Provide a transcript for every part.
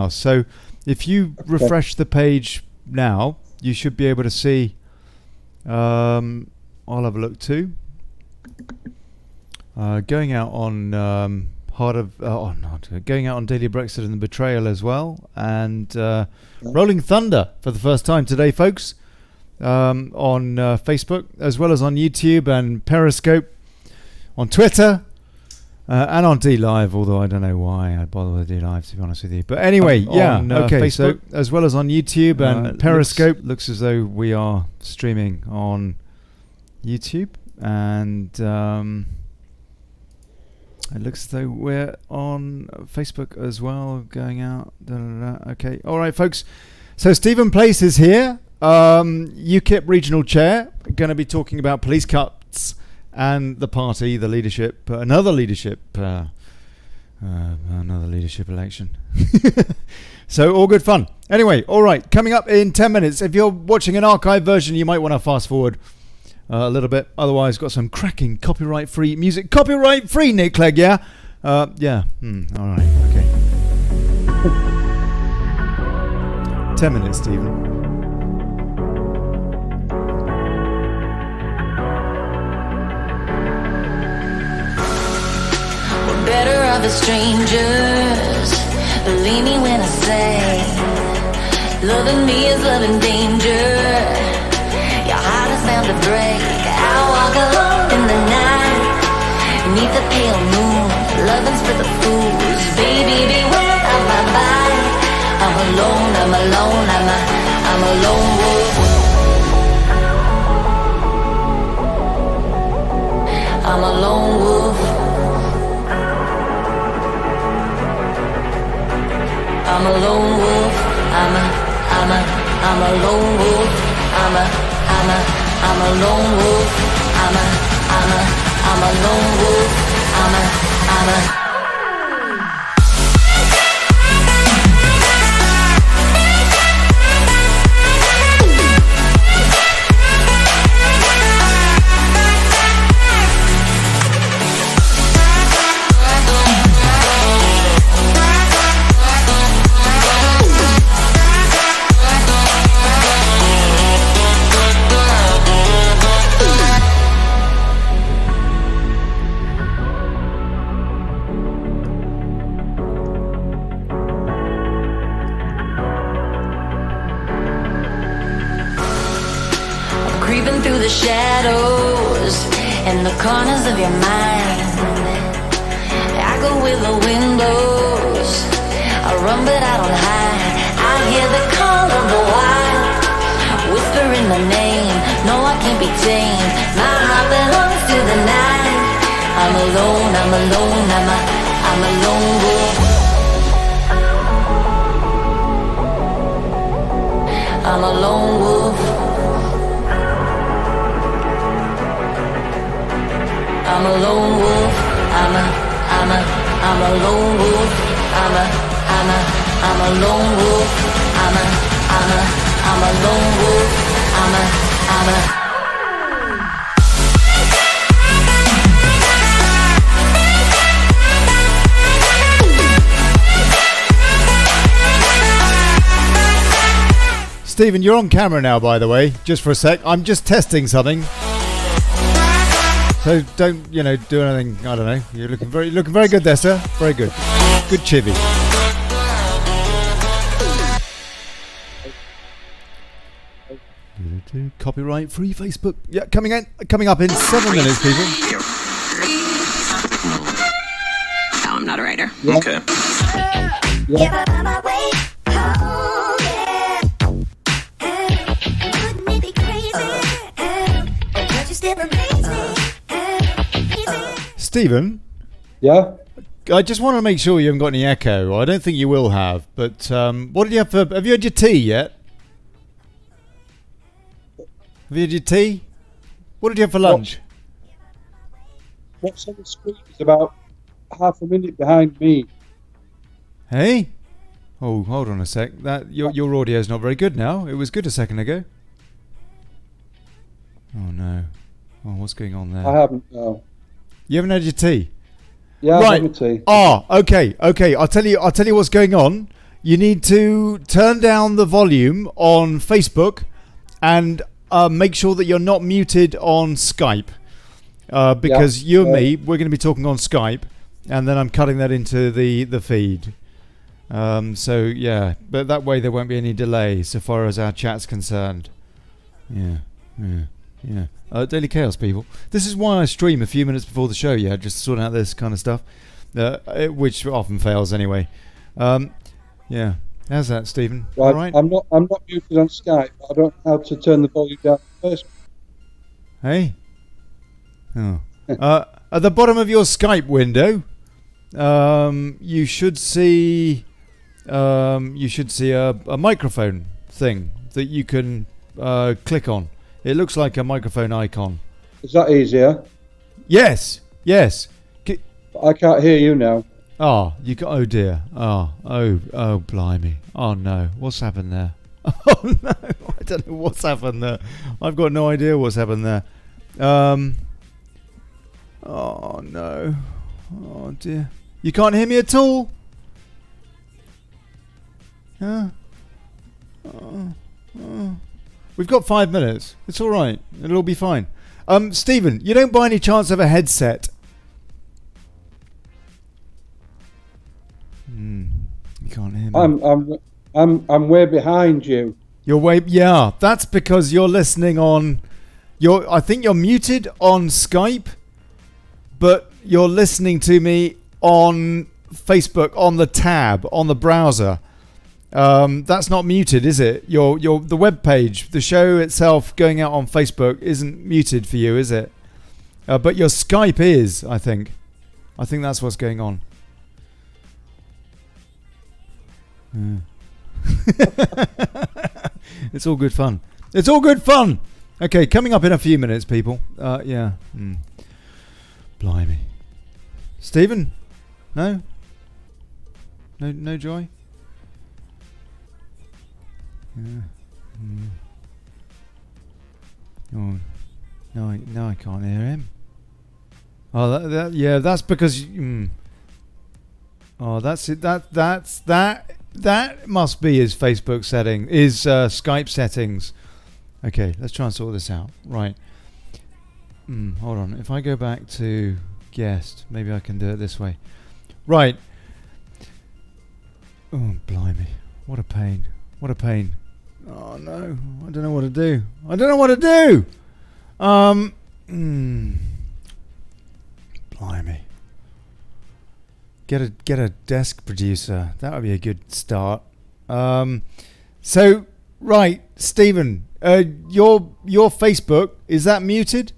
now. So if you refresh the page now, you should be able to see. I'll have a look too. Going out on going out on Daily Brexit and the Betrayal as well, and Rolling Thunder for the first time today, folks, on Facebook as well as on YouTube and Periscope, on Twitter, and on D Live. Although I don't know why I bother with D Live, to be honest with you. But anyway, okay. Facebook, so as well as on YouTube and Periscope, looks as though we are streaming on YouTube, and it looks as though we're on Facebook as well, going out. Okay, all right, folks. So Stephen Place is here, UKIP regional chair, going to be talking about police cuts and the party, the leadership, another leadership election. So all good fun. Anyway, all right, coming up in 10 minutes. If you're watching an archive version, you might want to fast forward a little bit. Otherwise, got some cracking copyright-free music. Copyright-free, Nick Clegg, yeah? Yeah. All right, okay. 10 minutes, Stephen. We're better off as strangers. Believe me when I say, loving me is loving danger. Your heart is bound to break. I walk alone in the night, beneath the pale moon. Loving's for the fools. Baby, beware of my bite. I'm alone, I'm alone, I'm a lone wolf. I'm a lone wolf. I'm a lone wolf. I'm a lone wolf. I'm a lone wolf. I'm a lone wolf. Through the shadows and the corners of your mind, I go where the wind blows. I run but I don't hide. I hear the call of the wild, whispering my name. No, I can't be tamed. My heart belongs to the night. I'm alone, I'm a lone wolf. I'm a lone wolf. I'm a lone wolf. I'm a lone wolf. I'm a lone wolf. I'm a lone wolf. Stephen, you're on camera now, by the way, just for a sec. I'm just testing something. So don't, do anything, I don't know. You're looking very good there, sir. Very good. Good chivvy. Copyright free Facebook. Yeah, coming up in 7 minutes, people. No, I'm not a writer. Yeah. Okay. Yeah. Stephen? Yeah? I just want to make sure you haven't got any echo. I don't think you will have. But what did you have for... Have you had your tea yet? Have you had your tea? What did you have for lunch? What's on the screen is about half a minute behind me. Hey? Oh, hold on a sec. Your audio's not very good now. It was good a second ago. Oh, no. Oh, what's going on there? I haven't, no. You haven't had your tea? Yeah, right. I have my tea. Okay. I'll tell you what's going on. you need to turn down the volume on Facebook and make sure that you're not muted on Skype. Because you and me, we're going to be talking on Skype, and then I'm cutting that into the feed. So yeah, but that way there won't be any delay so far as our chat's concerned. Yeah. Daily Chaos, people. This is why I stream a few minutes before the show. Yeah, just sort out this kind of stuff, which often fails anyway. Yeah. How's that, Stephen? Right. All right. I'm not muted on Skype. I don't know how to turn the volume down first. Hey. Oh. At the bottom of your Skype window, you should see a microphone thing that you can click on. It looks like a microphone icon. Is that easier? Yes. I can't hear you now. Oh, oh dear. Oh, blimey. Oh no, what's happened there? Oh no, I don't know what's happened there. I've got no idea what's happened there. Oh no. Oh dear. You can't hear me at all? Huh? We've got 5 minutes. It's all right. It'll all be fine. Stephen, you don't by any chance have a headset? You can't hear me. I'm way behind you. You're way. Yeah, that's because you're listening on. I think you're muted on Skype, but you're listening to me on Facebook on the tab on the browser. That's not muted, is it? The web page, the show itself going out on Facebook isn't muted for you, is it? But your Skype is, I think. I think that's what's going on. It's all good fun. It's all good fun. Okay, coming up in a few minutes, people. Yeah. Blimey. Stephen? No? No joy? Yeah. Oh, no, I can't hear him. Oh, yeah, that's because. Oh, that's it. That must be his Facebook setting, his Skype settings. Okay, let's try and sort this out. Right. Hold on. If I go back to guest, maybe I can do it this way. Right. Oh, blimey. What a pain. What a pain. Oh, no. I don't know what to do. Blimey. Get a desk producer. That would be a good start. So, right, Stephen, your Facebook, is that muted?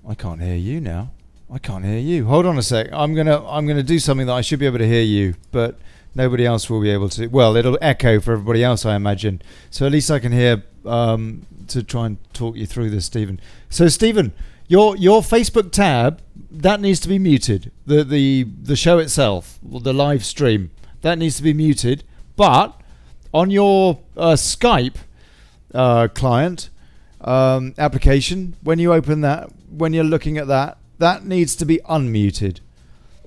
I can't hear you now. I can't hear you. Hold on a sec. I'm gonna do something that I should be able to hear you, but nobody else will be able to. Well, it'll echo for everybody else, I imagine. So at least I can hear to try and talk you through this, Stephen. So, Stephen, your Facebook tab, that needs to be muted. The show itself, the live stream, that needs to be muted. But on your Skype client application, when you open that, when you're looking at that, that needs to be unmuted.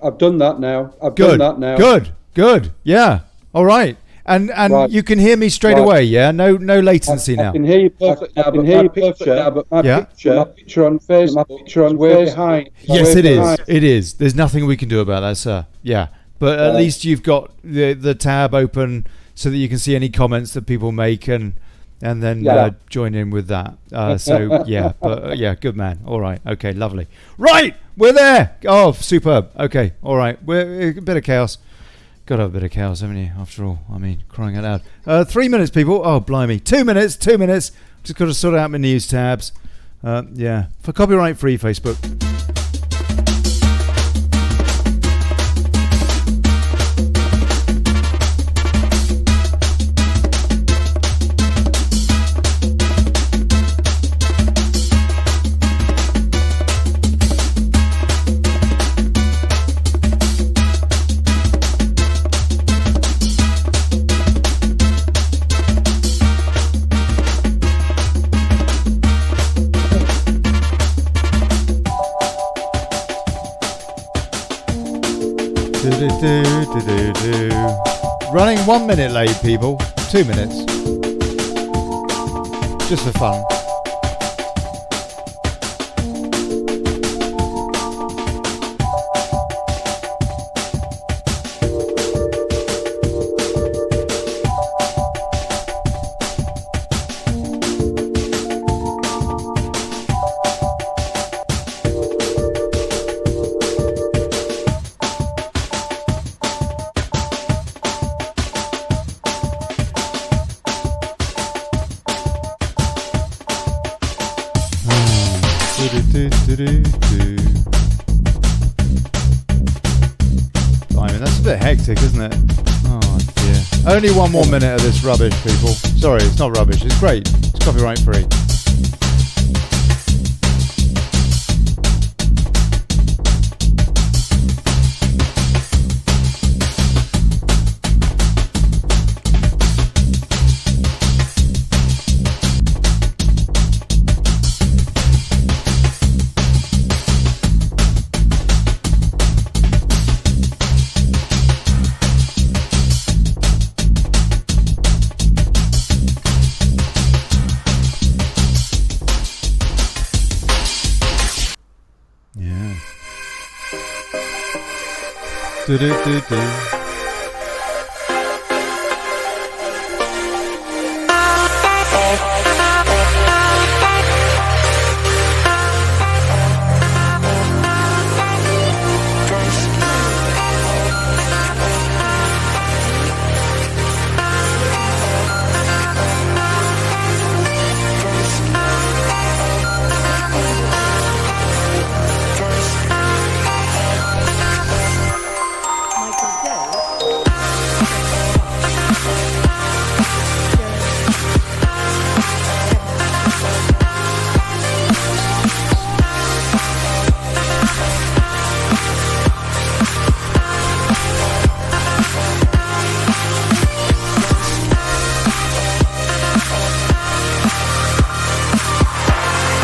I've done that now. Good. Yeah. All right. And right. You can hear me straight away. Yeah. No latency now. I can hear you perfectly. I can hear you perfectly. But my picture on Facebook, my picture on way behind. Yes, it is. It is. There's nothing we can do about that, sir. Yeah. But at least you've got the tab open so that you can see any comments that people make and then join in with that. So yeah, but yeah, good man. All right, okay, lovely. Right, we're there. Oh, superb. Okay, all right. We're a bit of chaos. Got to have a bit of chaos, haven't you? After all, I mean, crying out loud. 3 minutes, people. Oh, blimey. 2 minutes. Just got to sort out my news tabs. Yeah, for copyright-free Facebook. Running 1 minute late, people. 2 minutes. Just for fun. Blimey, that's a bit hectic, isn't it? Oh dear. Only 1 more minute of this rubbish, people. Sorry, it's not rubbish. It's great. It's copyright free. Do-do-do-do.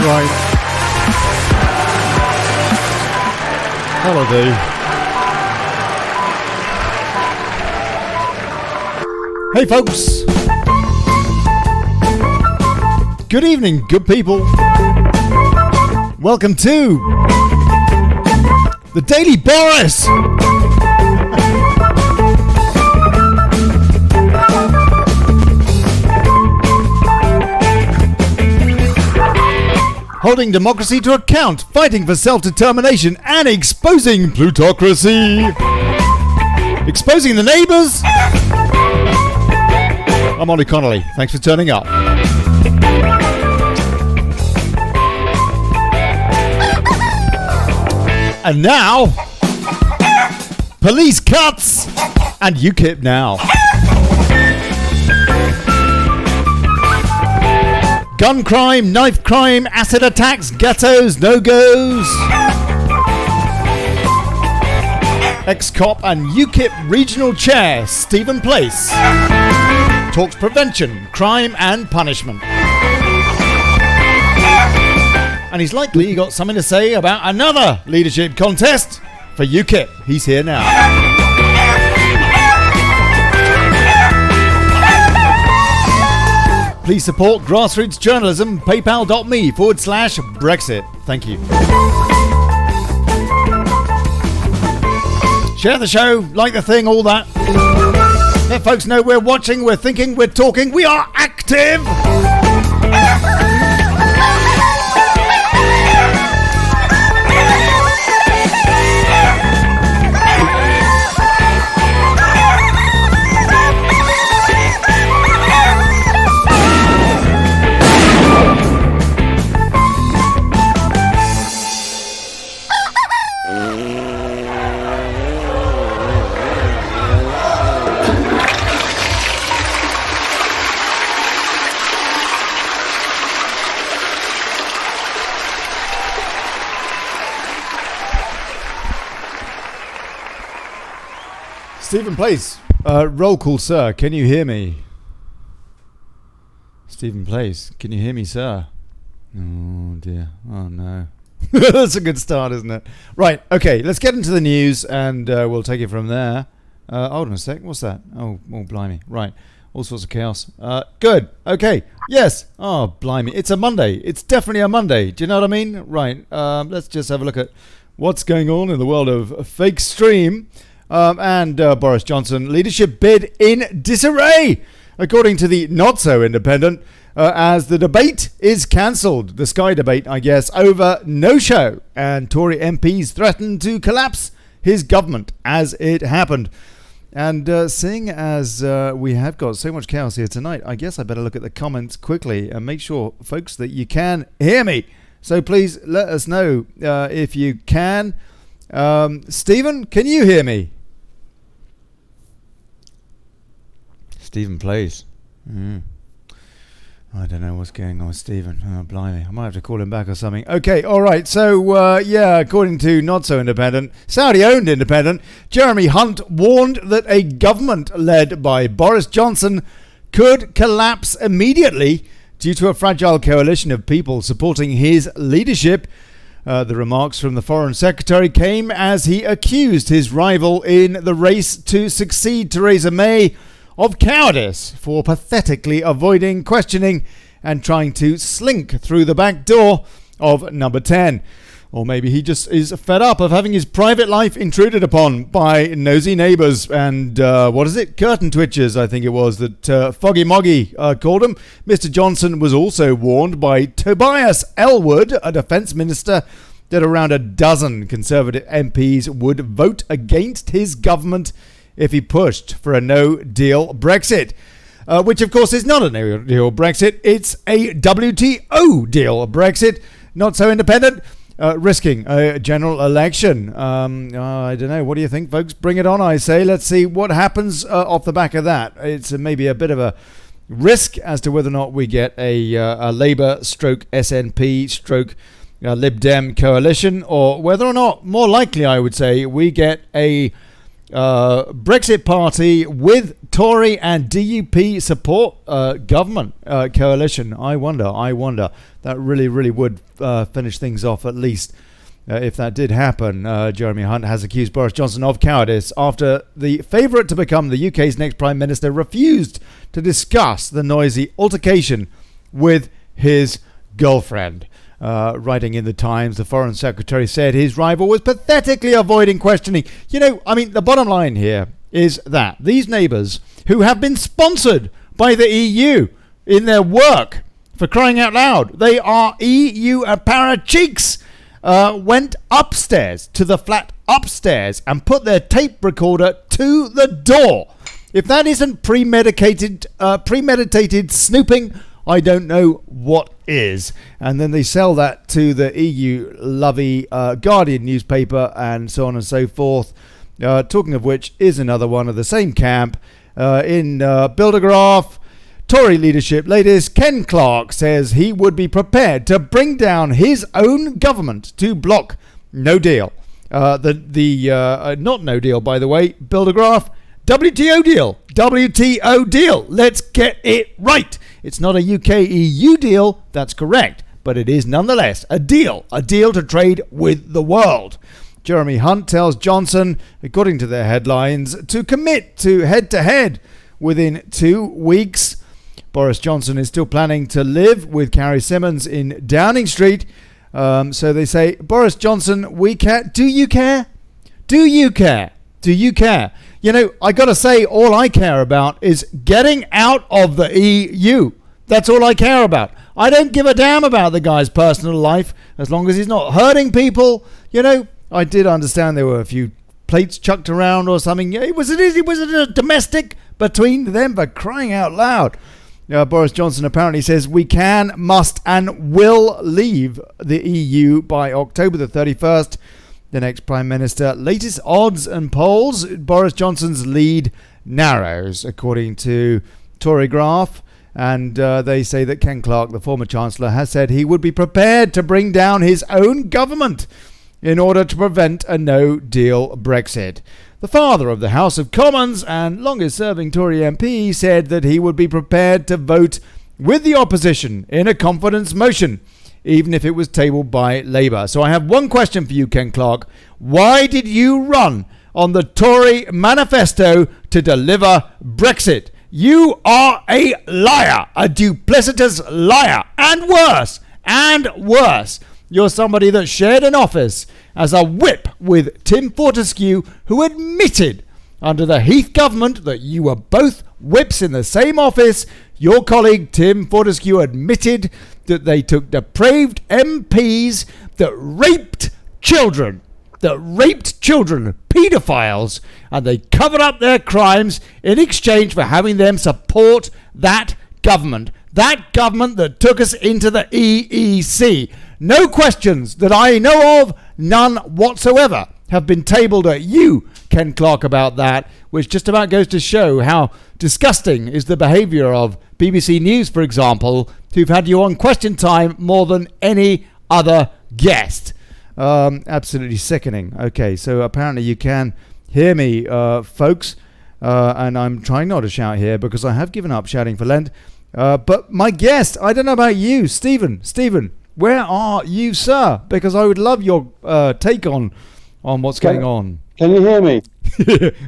Right. Holiday. Hey folks. Good evening, good people. Welcome to the Daily Boris. Holding democracy to account, fighting for self-determination, and exposing plutocracy. Exposing the neighbours. I'm Olly Connelly. Thanks for turning up. And now, police cuts and UKIP now. Gun crime, knife crime, acid attacks, ghettos, no-goes. Ex-cop and UKIP regional chair Stephen Place talks prevention, crime and punishment. And he's likely got something to say about another leadership contest for UKIP. He's here now. Please support grassroots journalism, paypal.me/Brexit. Thank you. Share the show, like the thing, all that. Let folks know we're watching, we're thinking, we're talking, we are active. Stephen Place, roll call, sir. Can you hear me? Stephen Place, can you hear me, sir? Oh dear. Oh no. That's a good start, isn't it? Right, okay, let's get into the news and we'll take it from there. Hold on a sec, what's that? Oh, blimey. Right, all sorts of chaos. Good, okay, yes. Oh, blimey, it's a Monday. It's definitely a Monday. Do you know what I mean? Right, let's just have a look at what's going on in the world of fake stream. And Boris Johnson leadership bid in disarray, according to the Not So Independent, as the debate is cancelled. The Sky debate, I guess, over no-show. And Tory MPs threatened to collapse his government as it happened. And seeing as we have got so much chaos here tonight, I guess I better look at the comments quickly and make sure, folks, that you can hear me. So please let us know if you can. Stephen, can you hear me? Stephen plays. I don't know what's going on with Stephen. Oh, blimey. I might have to call him back or something. Okay, all right. So, according to Not So Independent, Saudi-owned Independent, Jeremy Hunt warned that a government led by Boris Johnson could collapse immediately due to a fragile coalition of people supporting his leadership. The remarks from the Foreign Secretary came as he accused his rival in the race to succeed Theresa May of cowardice for pathetically avoiding questioning and trying to slink through the back door of number 10. Or maybe he just is fed up of having his private life intruded upon by nosy neighbours and, curtain twitchers, I think it was, that Foggy Moggy called him. Mr. Johnson was also warned by Tobias Ellwood, a defence minister, that around a dozen Conservative MPs would vote against his government if he pushed for a no-deal Brexit, which of course is not a no-deal Brexit, it's a WTO deal Brexit. Not So Independent, risking a general election. I don't know, what do you think, folks? Bring it on, I say. Let's see what happens off the back of that. It's maybe a bit of a risk as to whether or not we get a Labour stroke SNP stroke Lib Dem coalition, or whether or not, more likely I would say, we get a Brexit party with Tory and DUP support government coalition. I wonder. That really would finish things off, at least if that did happen. Jeremy Hunt has accused Boris Johnson of cowardice after the favourite to become the UK's next Prime Minister refused to discuss the noisy altercation with his girlfriend. Writing in the Times, the Foreign Secretary said his rival was pathetically avoiding questioning. The bottom line here is that these neighbours, who have been sponsored by the EU in their work, for crying out loud, they are EU apparatchiks, went upstairs to the flat upstairs and put their tape recorder to the door. If that isn't premeditated snooping, I don't know what is. And then they sell that to the EU lovey Guardian newspaper and so on and so forth. Talking of which is another one of the same camp. In Bildergraph, Tory leadership latest, Ken Clarke says he would be prepared to bring down his own government to block no deal. Not no deal, by the way, Bildergraph, WTO deal. WTO deal. Let's get it right. It's not a UK-EU deal, that's correct, but it is nonetheless a deal to trade with the world. Jeremy Hunt tells Johnson, according to their headlines, to commit to head-to-head within 2 weeks. Boris Johnson is still planning to live with Carrie Symonds in Downing Street. So they say, Boris Johnson, we care. Do you care? Do you care? Do you care? I got to say, all I care about is getting out of the EU. That's all I care about. I don't give a damn about the guy's personal life as long as he's not hurting people. I did understand there were a few plates chucked around or something. Was it a domestic between them, for crying out loud? Boris Johnson apparently says we can, must and will leave the EU by October the 31st. The next Prime Minister. Latest odds and polls, Boris Johnson's lead narrows, according to Tory Graph. And they say that Ken Clarke, the former Chancellor, has said he would be prepared to bring down his own government in order to prevent a no-deal Brexit. The father of the House of Commons and longest-serving Tory MP said that he would be prepared to vote with the opposition in a confidence motion even if it was tabled by Labour. So I have one question for you, Ken Clarke. Why did you run on the Tory manifesto to deliver Brexit? You are a liar, a duplicitous liar, and worse, you're somebody that shared an office as a whip with Tim Fortescue, who admitted under the Heath government that you were both whips in the same office. Your colleague Tim Fortescue admitted that they took depraved MPs that raped children, paedophiles, and they covered up their crimes in exchange for having them support that government that took us into the EEC. No questions that I know of, none whatsoever, have been tabled at you, Ken Clarke, about that, which just about goes to show how disgusting is the behaviour of BBC News, for example, who've had you on Question Time more than any other guest. Absolutely sickening. Okay, so apparently you can hear me, folks, and I'm trying not to shout here because I have given up shouting for Lent. But my guest, I don't know about you, Stephen, where are you, sir? Because I would love your take on what's going on. Can you hear me?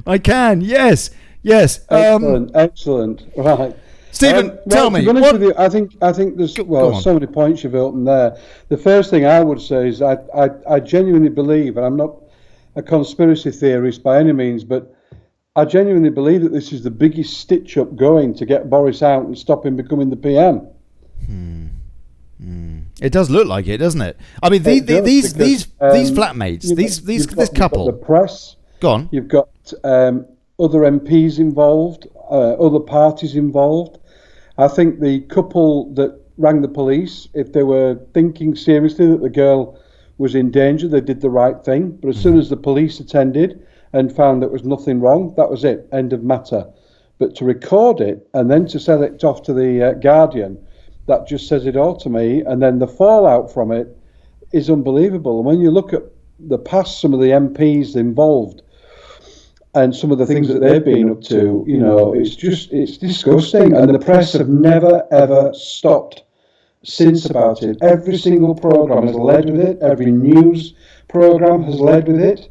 I can, yes. Excellent. Right. Stephen, tell me. To be honest with you, I think there's so many points you've opened there. The first thing I would say is I genuinely believe, and I'm not a conspiracy theorist by any means, but I genuinely believe that this is the biggest stitch-up going to get Boris out and stop him becoming the PM. It does look like it, doesn't it? I mean, these flatmates, this couple. The press. Go on. You've got other MPs involved, other parties involved. I think the couple that rang the police, if they were thinking seriously that the girl was in danger, they did the right thing. But as soon as the police attended and found there was nothing wrong, that was it, end of matter. But to record it and then to sell it off to the Guardian, that just says it all to me. And then the fallout from it is unbelievable. And when you look at the past, some of the MPs involved and some of the things that they've been up to, you know, it's disgusting. And the press have never, ever stopped since about it. Every single programme has led with it. Every news programme has led with it.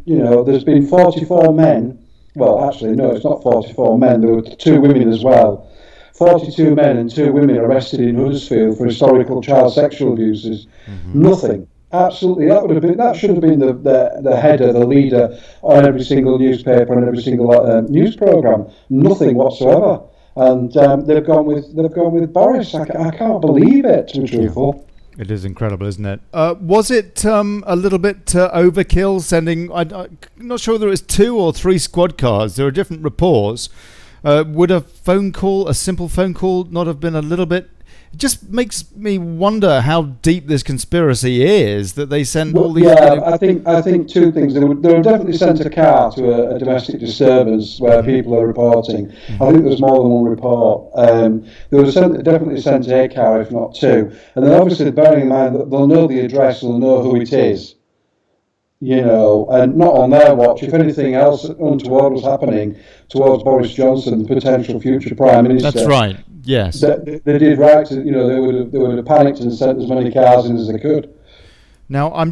You know, there's been 44 men. Well, actually, no, it's not 44 men. There were 2 women as well. 42 men and 2 women arrested in Huddersfield for historical child sexual abuses. Nothing. Absolutely. That should have been the header, the leader on every single newspaper and every single news programme. Nothing whatsoever. And they've gone with Boris. I can't believe it, to be truthful. It is incredible, isn't it? Was it a little bit overkill sending, I'm not sure whether it was 2 or 3 squad cars. There are different reports. Would a simple phone call not have been a little bit... It just makes me wonder how deep this conspiracy is that they send all these... Yeah, I think 2 things. They were definitely sent a car to a domestic disturbance where people are reporting. I think there's more than 1 report. They were definitely sent a car, if not 2. And then obviously bearing in mind that they'll know the address, they'll know who it is. You know, and not on their watch. If anything else untoward was happening towards Boris Johnson, the potential future Prime Minister. That's right. Yes. They did right. You know, they would have panicked and sent as many cars in as they could. Now, I'm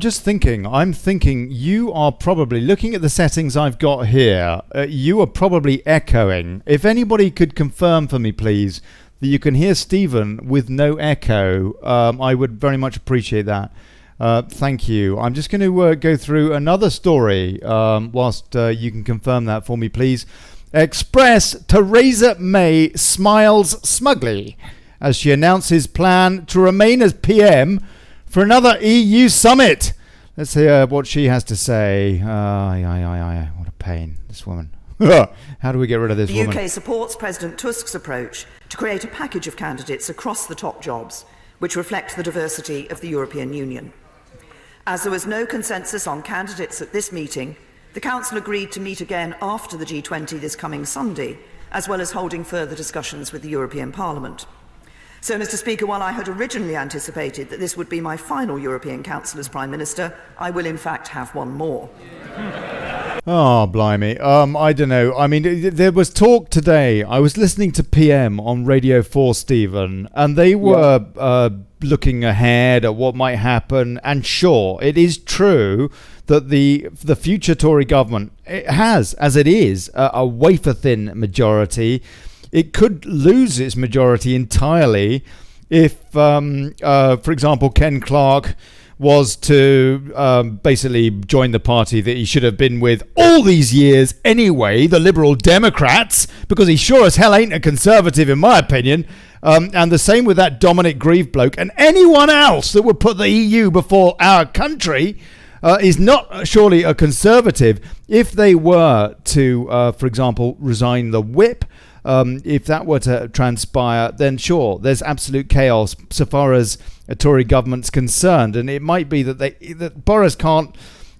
thinking you are probably, looking at the settings I've got here, you are probably echoing. If anybody could confirm for me, please, that you can hear Stephen with no echo, I would very much appreciate that. Thank you. I'm just going to go through another story whilst you can confirm that for me, please. Express Theresa May smiles smugly as she announces plan to remain as PM for another EU summit. Let's hear what she has to say. What a pain, this woman. How do we get rid of this woman? The UK supports President Tusk's approach to create a package of candidates across the top jobs, which reflect the diversity of the European Union. As there was no consensus on candidates at this meeting, the Council agreed to meet again after the G20 this coming Sunday, as well as holding further discussions with the European Parliament. So, Mr. Speaker, while I had originally anticipated that this would be my final European Council as Prime Minister, I will in fact have one more. Oh, blimey. I don't know. I mean, there was talk today. I was listening to PM on Radio 4, Stephen, and they were looking ahead at what might happen. And sure, it is true that the future Tory government, it has, as it is, a wafer-thin majority. It could lose its majority entirely if, for example, Ken Clarke was to basically join the party that he should have been with all these years anyway, the Liberal Democrats, because he sure as hell ain't a Conservative in my opinion. And the same with that Dominic Grieve bloke, and anyone else that would put the EU before our country is not surely a Conservative. If they were to, for example, resign the whip, if that were to transpire, then sure, there's absolute chaos so far as a Tory government's concerned, and it might be that Boris can't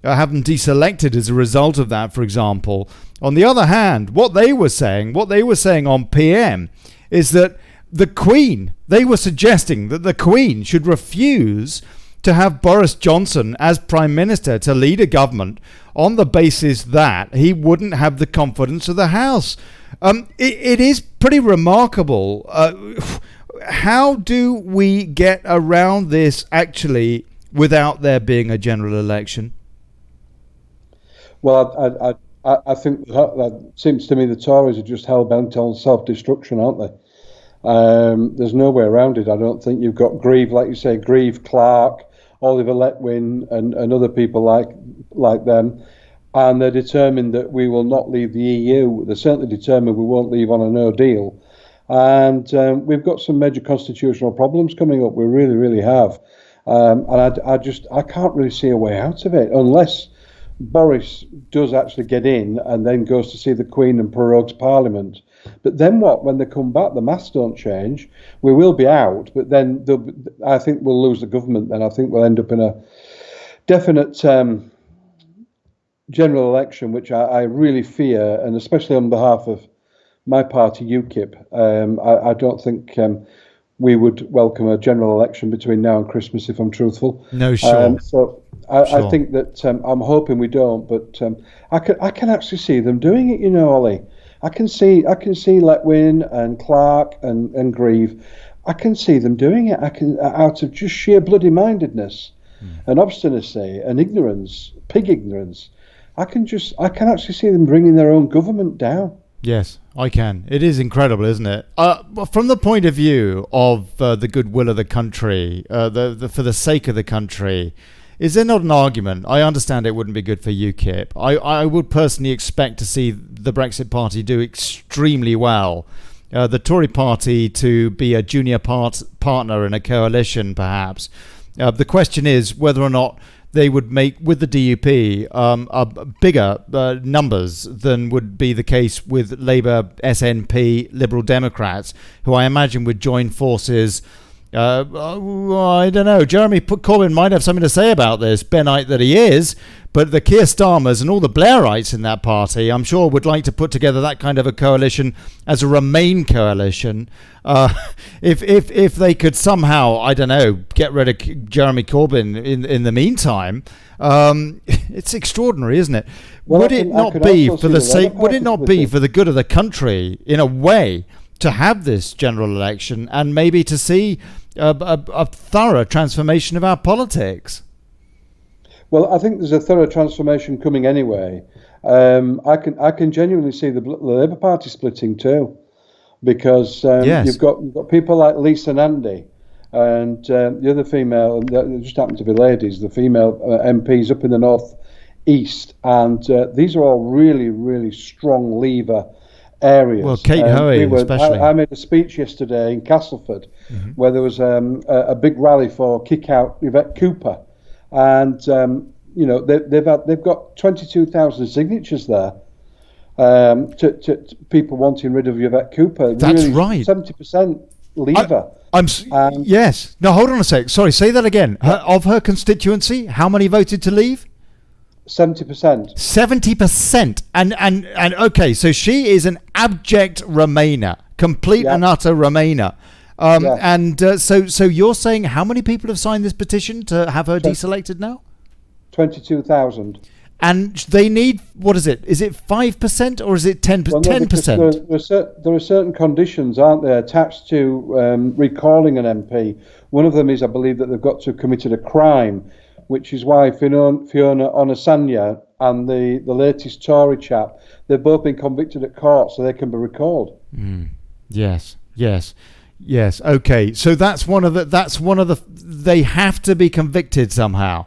have them deselected as a result of that, for example. On the other hand, what they were saying on PM is that the Queen, they were suggesting that the Queen should refuse to have Boris Johnson as Prime Minister to lead a government on the basis that he wouldn't have the confidence of the House. It is pretty remarkable. How do we get around this actually without there being a general election? Well, I think that seems to me the Tories are just hell-bent on self-destruction, aren't they? There's no way around it. I don't think you've got Grieve, like you say, Grieve, Clarke, Oliver Letwin and other people like them, and they're determined that we will not leave the EU. They're certainly determined we won't leave on a no deal. And we've got some major constitutional problems coming up. We really, really have. And I can't really see a way out of it unless Boris does actually get in and then goes to see the Queen and prorogues Parliament. But then what? When they come back, the maths don't change. We will be out, but then I think we'll lose the government. Then I think we'll end up in a definite general election, which I really fear, and especially on behalf of my party, UKIP. I don't think we would welcome a general election between now and Christmas, if I'm truthful. No, sure. I think that I'm hoping we don't, but I can actually see them doing it. You know, Ollie. I can see Letwin and Clarke and Grieve. I can see them doing it. I can, out of just sheer bloody mindedness and obstinacy and ignorance, pig ignorance. I can actually see them bringing their own government down. Yes, I can. It is incredible, isn't it? From the point of view of the goodwill of the country, for the sake of the country, is there not an argument? I understand it wouldn't be good for UKIP. I would personally expect to see the Brexit Party do extremely well. The Tory Party to be a junior partner in a coalition, perhaps. The question is whether or not they would make, with the DUP, bigger numbers than would be the case with Labour, SNP, Liberal Democrats, who I imagine would join forces. I don't know. Jeremy Corbyn might have something to say about this, Benite that he is, but the Keir Starmers and all the Blairites in that party, I'm sure, would like to put together that kind of a coalition as a Remain coalition. If they could somehow, I don't know, get rid of Jeremy Corbyn in the meantime, it's extraordinary, isn't it? Well, would it not be for the sake? Would it not be for the good of the country, in a way, to have this general election and maybe to see a thorough transformation of our politics? Well, I think there's a thorough transformation coming anyway. I can genuinely see the Labour Party splitting too, because yes. you've got people like Lisa Nandy and the other female, they just happen to be ladies, the female MPs up in the north east, and these are all really, really strong Leaver areas. Well, Kate Hoey especially. I made a speech yesterday in Castleford where there was a big rally for kick out Yvette Cooper, and they've got 22,000 signatures there to people wanting rid of Yvette Cooper. That's really, right. 70% Leaver. Yes. No, hold on a sec. Sorry, say that again. Of her constituency, how many voted to leave? 70%. 70%. And okay, so she is an abject Remainer, complete and utter Remainer. And so you're saying how many people have signed this petition to have her deselected now? 22,000. And they need, what is it? Is it 5% or is it 10%? Well, no, 10%? there are certain conditions, aren't there, attached to recalling an MP. One of them is, I believe, that they've got to have committed a crime, which is why Fiona Onasanya and the latest Tory chap, they've both been convicted at court, so they can be recalled. Yes. Okay, so that's one of the. They have to be convicted somehow.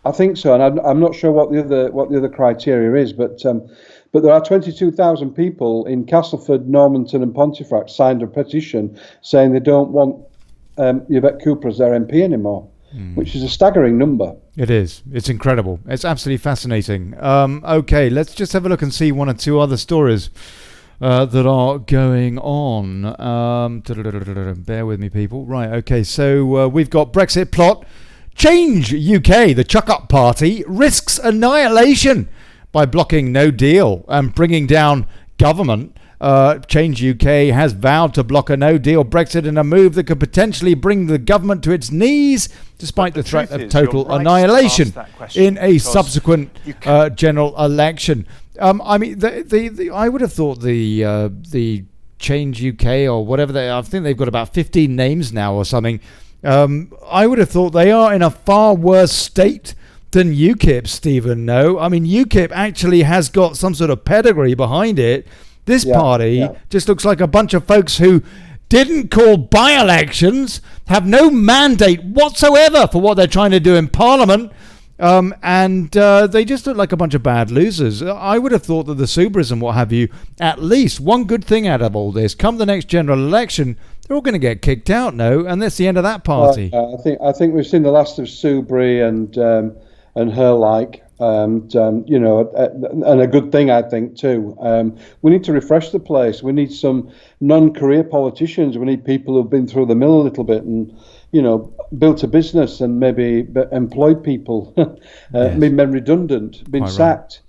I think so, and I'm not sure what the other criteria is, but there are 22,000 people in Castleford, Normanton, and Pontefract signed a petition saying they don't want Yvette Cooper as their MP anymore, which is a staggering number. It is. It's incredible. It's absolutely fascinating. Okay, let's just have a look and see one or two other stories that are going on. Bear with me, people. Right, okay, so we've got Brexit plot. Change UK, the chuck-up party, risks annihilation by blocking no deal and bringing down government. Change UK has vowed to block a no-deal Brexit in a move that could potentially bring the government to its knees, despite the threat of total annihilation in a subsequent general election. I mean, I would have thought the Change UK or whatever I think they've got about 15 names now or something. I would have thought they are in a far worse state than UKIP, Stephen. No, I mean UKIP actually has got some sort of pedigree behind it. This party just looks like a bunch of folks who didn't call by-elections, have no mandate whatsoever for what they're trying to do in Parliament, and they just look like a bunch of bad losers. I would have thought that the Subras and what have you, at least one good thing out of all this, come the next general election, they're all going to get kicked out, and that's the end of that party. I think we've seen the last of Subri and her like, and a good thing, I think, too. We need to refresh the place. We need some non-career politicians. We need people who've been through the mill a little bit and, built a business and maybe employed people, been made redundant, been sacked.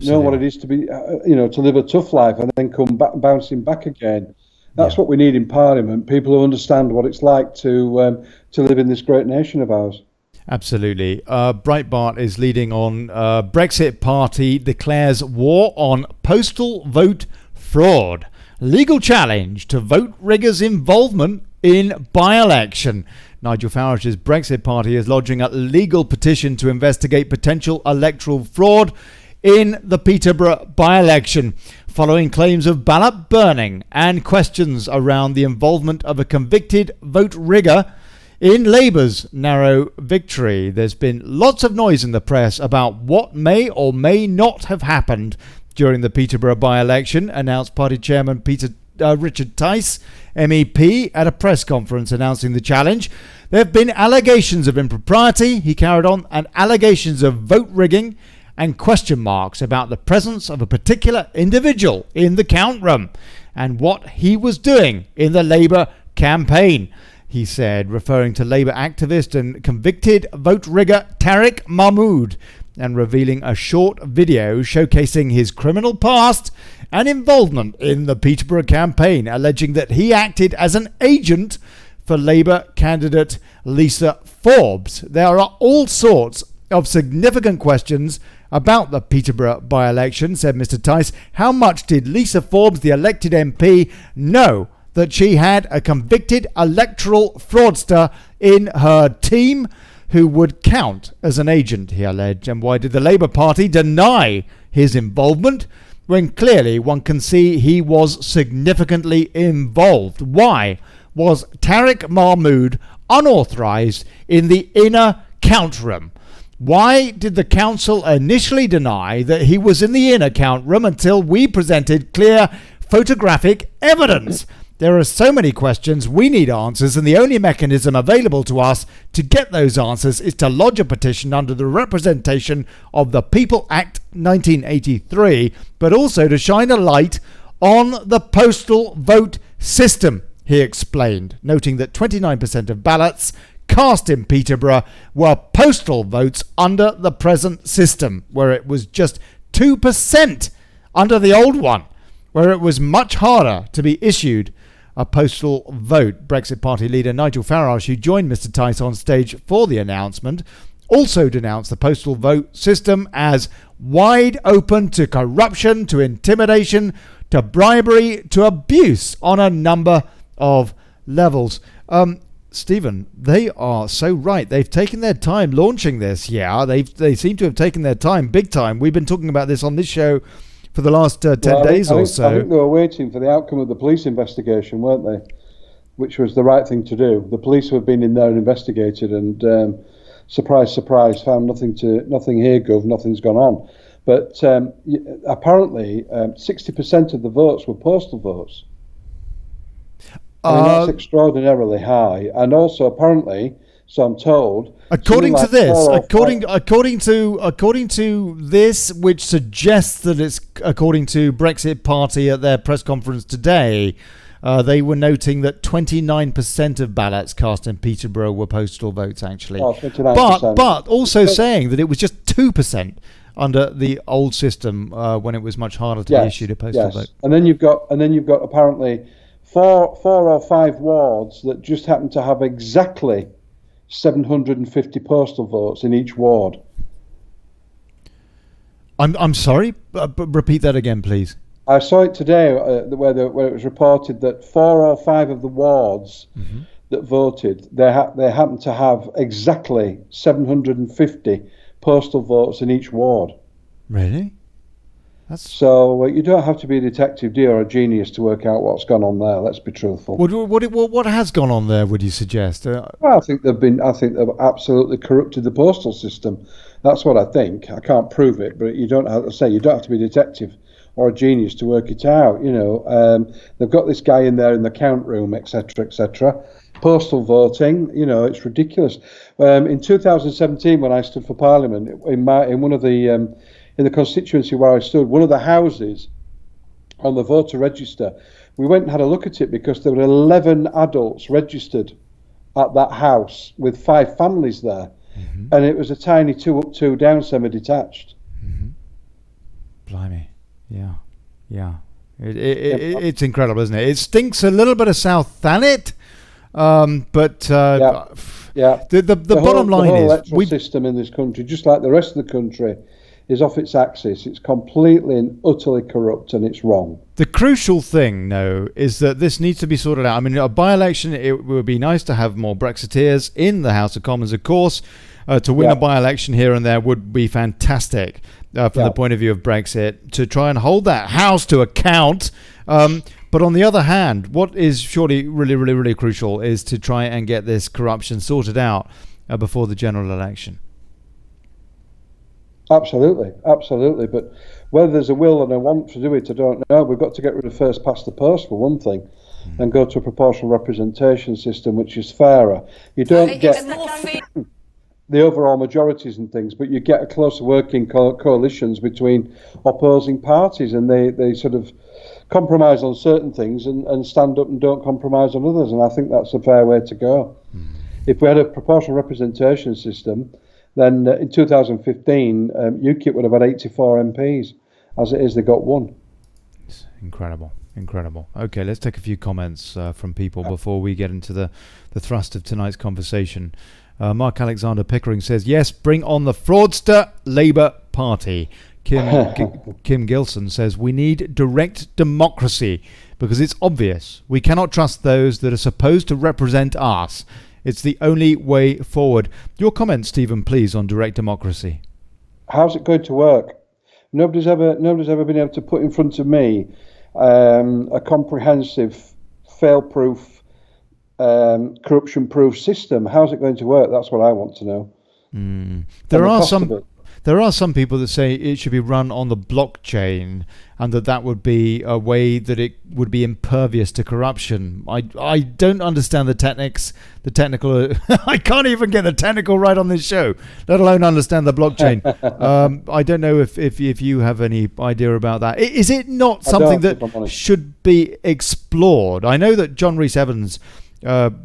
Know what it is to be, to live a tough life and then come back, bouncing back again. That's what we need in Parliament, people who understand what it's like to live in this great nation of ours. Absolutely. Breitbart is leading on Brexit party declares war on postal vote fraud. Legal challenge to vote riggers' involvement in by-election. Nigel Farage's Brexit party is lodging a legal petition to investigate potential electoral fraud in the Peterborough by-election, following claims of ballot burning and questions around the involvement of a convicted vote rigger in Labour's narrow victory. There's been lots of noise in the press about what may or may not have happened during the Peterborough by-election, announced party chairman Richard Tice, MEP, at a press conference announcing the challenge. There have been allegations of impropriety, he carried on, and allegations of vote rigging, and question marks about the presence of a particular individual in the count room and what he was doing in the Labour campaign, he said, referring to Labour activist and convicted vote rigger Tariq Mahmood, and revealing a short video showcasing his criminal past and involvement in the Peterborough campaign, alleging that he acted as an agent for Labour candidate Lisa Forbes. There are all sorts of significant questions about the Peterborough by-election, said Mr. Tice. How much did Lisa Forbes, the elected MP, know that she had a convicted electoral fraudster in her team who would count as an agent, he alleged? And why did the Labour Party deny his involvement when clearly one can see he was significantly involved? Why was Tariq Mahmood unauthorised in the inner count room? Why did the council initially deny that he was in the inner count room until we presented clear photographic evidence? There are so many questions, we need answers, and the only mechanism available to us to get those answers is to lodge a petition under the Representation of the People Act 1983, but also to shine a light on the postal vote system, he explained, noting that 29% of ballots cast in Peterborough were postal votes under the present system, where it was just 2% under the old one, where it was much harder to be issued a postal vote. Brexit Party leader Nigel Farage, who joined Mr. Tice on stage for the announcement, also denounced the postal vote system as wide open to corruption, to intimidation, to bribery, to abuse on a number of levels. Stephen, they are so right. They've taken their time launching this. Yeah, they seem to have taken their time, big time. We've been talking about this on this show for the last 10 days or so. I think they were waiting for the outcome of the police investigation, weren't they? Which was the right thing to do. The police have been in there and investigated, and surprise, surprise, found nothing here, Gov, nothing's gone on. But apparently, 60% of the votes were postal votes. I mean, that's extraordinarily high, and also apparently, so I'm told. According to this, according to this, which suggests that it's according to Brexit Party at their press conference today, they were noting that 29% of ballots cast in Peterborough were postal votes, actually. Oh, 29%. But also saying that it was just 2% under the old system when it was much harder to be issued a postal vote. And then you've got apparently four or five wards that just happen to have exactly 750 postal votes in each ward. I'm sorry, but repeat that again, please. I saw it today where it was reported that 4 or 5 of the wards that voted, they happened to have exactly 750 postal votes in each ward. Really? So you don't have to be a detective, dear, or a genius to work out what's gone on there. Let's be truthful. What has gone on there? Would you suggest? Well, I think they've absolutely corrupted the postal system. That's what I think. I can't prove it, but you don't have to be a detective or a genius to work it out. They've got this guy in there in the count room, etc., etc. Postal voting, it's ridiculous. In 2017, when I stood for Parliament, in one of the in the constituency where I stood, one of the houses on the voter register, we went and had a look at it because there were 11 adults registered at that house with 5 families there, and it was a tiny 2 up, 2 down, semi-detached. Blimey, yeah. It's incredible, isn't it? It stinks a little bit of South Thanet, but the bottom line is electoral system in this country, just like the rest of the country, is off its axis. It's completely and utterly corrupt, and it's wrong. The crucial thing, though, is that this needs to be sorted out. I mean, a by-election, it would be nice to have more Brexiteers in the House of Commons, of course. To win a by-election here and there would be fantastic from the point of view of Brexit, to try and hold that House to account. But on the other hand, what is surely really, really, really crucial is to try and get this corruption sorted out before the general election. Absolutely. But whether there's a will and a want to do it, I don't know. We've got to get rid of first past the post, for one thing, and go to a proportional representation system which is fairer. You don't get the overall majorities and things, but you get a closer working coalitions between opposing parties, and they sort of compromise on certain things and stand up and don't compromise on others, and I think that's a fair way to go. If we had a proportional representation system, then in 2015, UKIP would have had 84 MPs. As it is, they got 1. It's incredible. Okay, let's take a few comments from people before we get into the thrust of tonight's conversation. Mark Alexander Pickering says, yes, bring on the fraudster Labour Party. Kim Gilson says, we need direct democracy because it's obvious we cannot trust those that are supposed to represent us. It's the only way forward. Your comments, Stephen, please, on direct democracy. How's it going to work? Nobody's ever been able to put in front of me a comprehensive, fail-proof, corruption-proof system. How's it going to work? That's what I want to know. There are some people that say it should be run on the blockchain, and that would be a way that it would be impervious to corruption. I don't understand the technical. I can't even get the technical right on this show, let alone understand the blockchain. I don't know if you have any idea about that. Is it not something that should be explored? I know that John Rhys-Evans,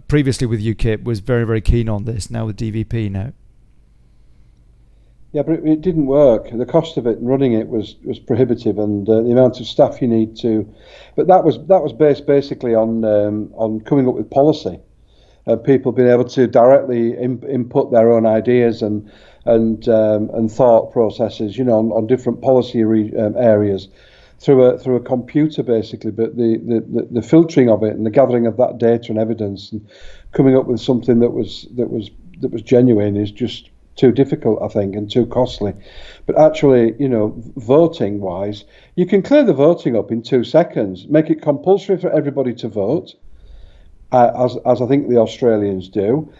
previously with UKIP, was very, very keen on this. Now with DVP, no. Yeah, but it didn't work. The cost of it and running it was prohibitive, and the amount of staff you need to. But that was based basically on coming up with policy, people being able to directly input their own ideas and thought processes, on different policy areas through a computer, basically. But the filtering of it and the gathering of that data and evidence and coming up with something that was genuine is just too difficult, I think, and too costly. But actually, voting wise, you can clear the voting up in 2 seconds, make it compulsory for everybody to vote, as I think the Australians do.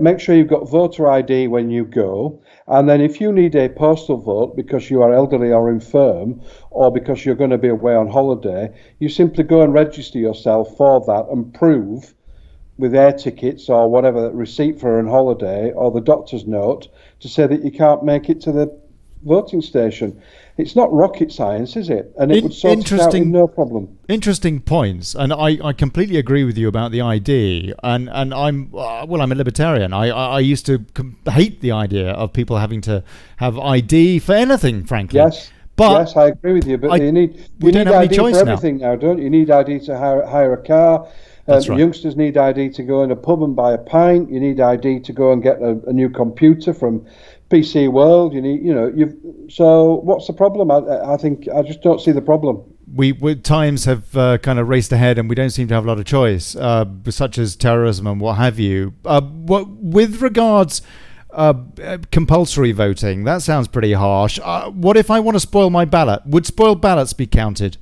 Make sure you've got voter ID when you go. And then if you need a postal vote because you are elderly or infirm, or because you're going to be away on holiday, you simply go and register yourself for that and prove with air tickets or whatever, receipt for an holiday or the doctor's note to say that you can't make it to the voting station. It's not rocket science, is it? And it would sort it out with no problem. Interesting points, and I completely agree with you about the ID. And I'm a libertarian. I used to hate the idea of people having to have ID for anything, frankly. Yes. But yes, I agree with you. But you need don't have ID any choice for everything now, don't you? You need ID to hire a car. That's right. Youngsters need ID to go in a pub and buy a pint. You need ID to go and get a new computer from PC World. So what's the problem? I think I just don't see the problem. Times have kind of raced ahead, and we don't seem to have a lot of choice, such as terrorism and what have you. With regards compulsory voting, that sounds pretty harsh. What if I want to spoil my ballot? Would spoiled ballots be counted?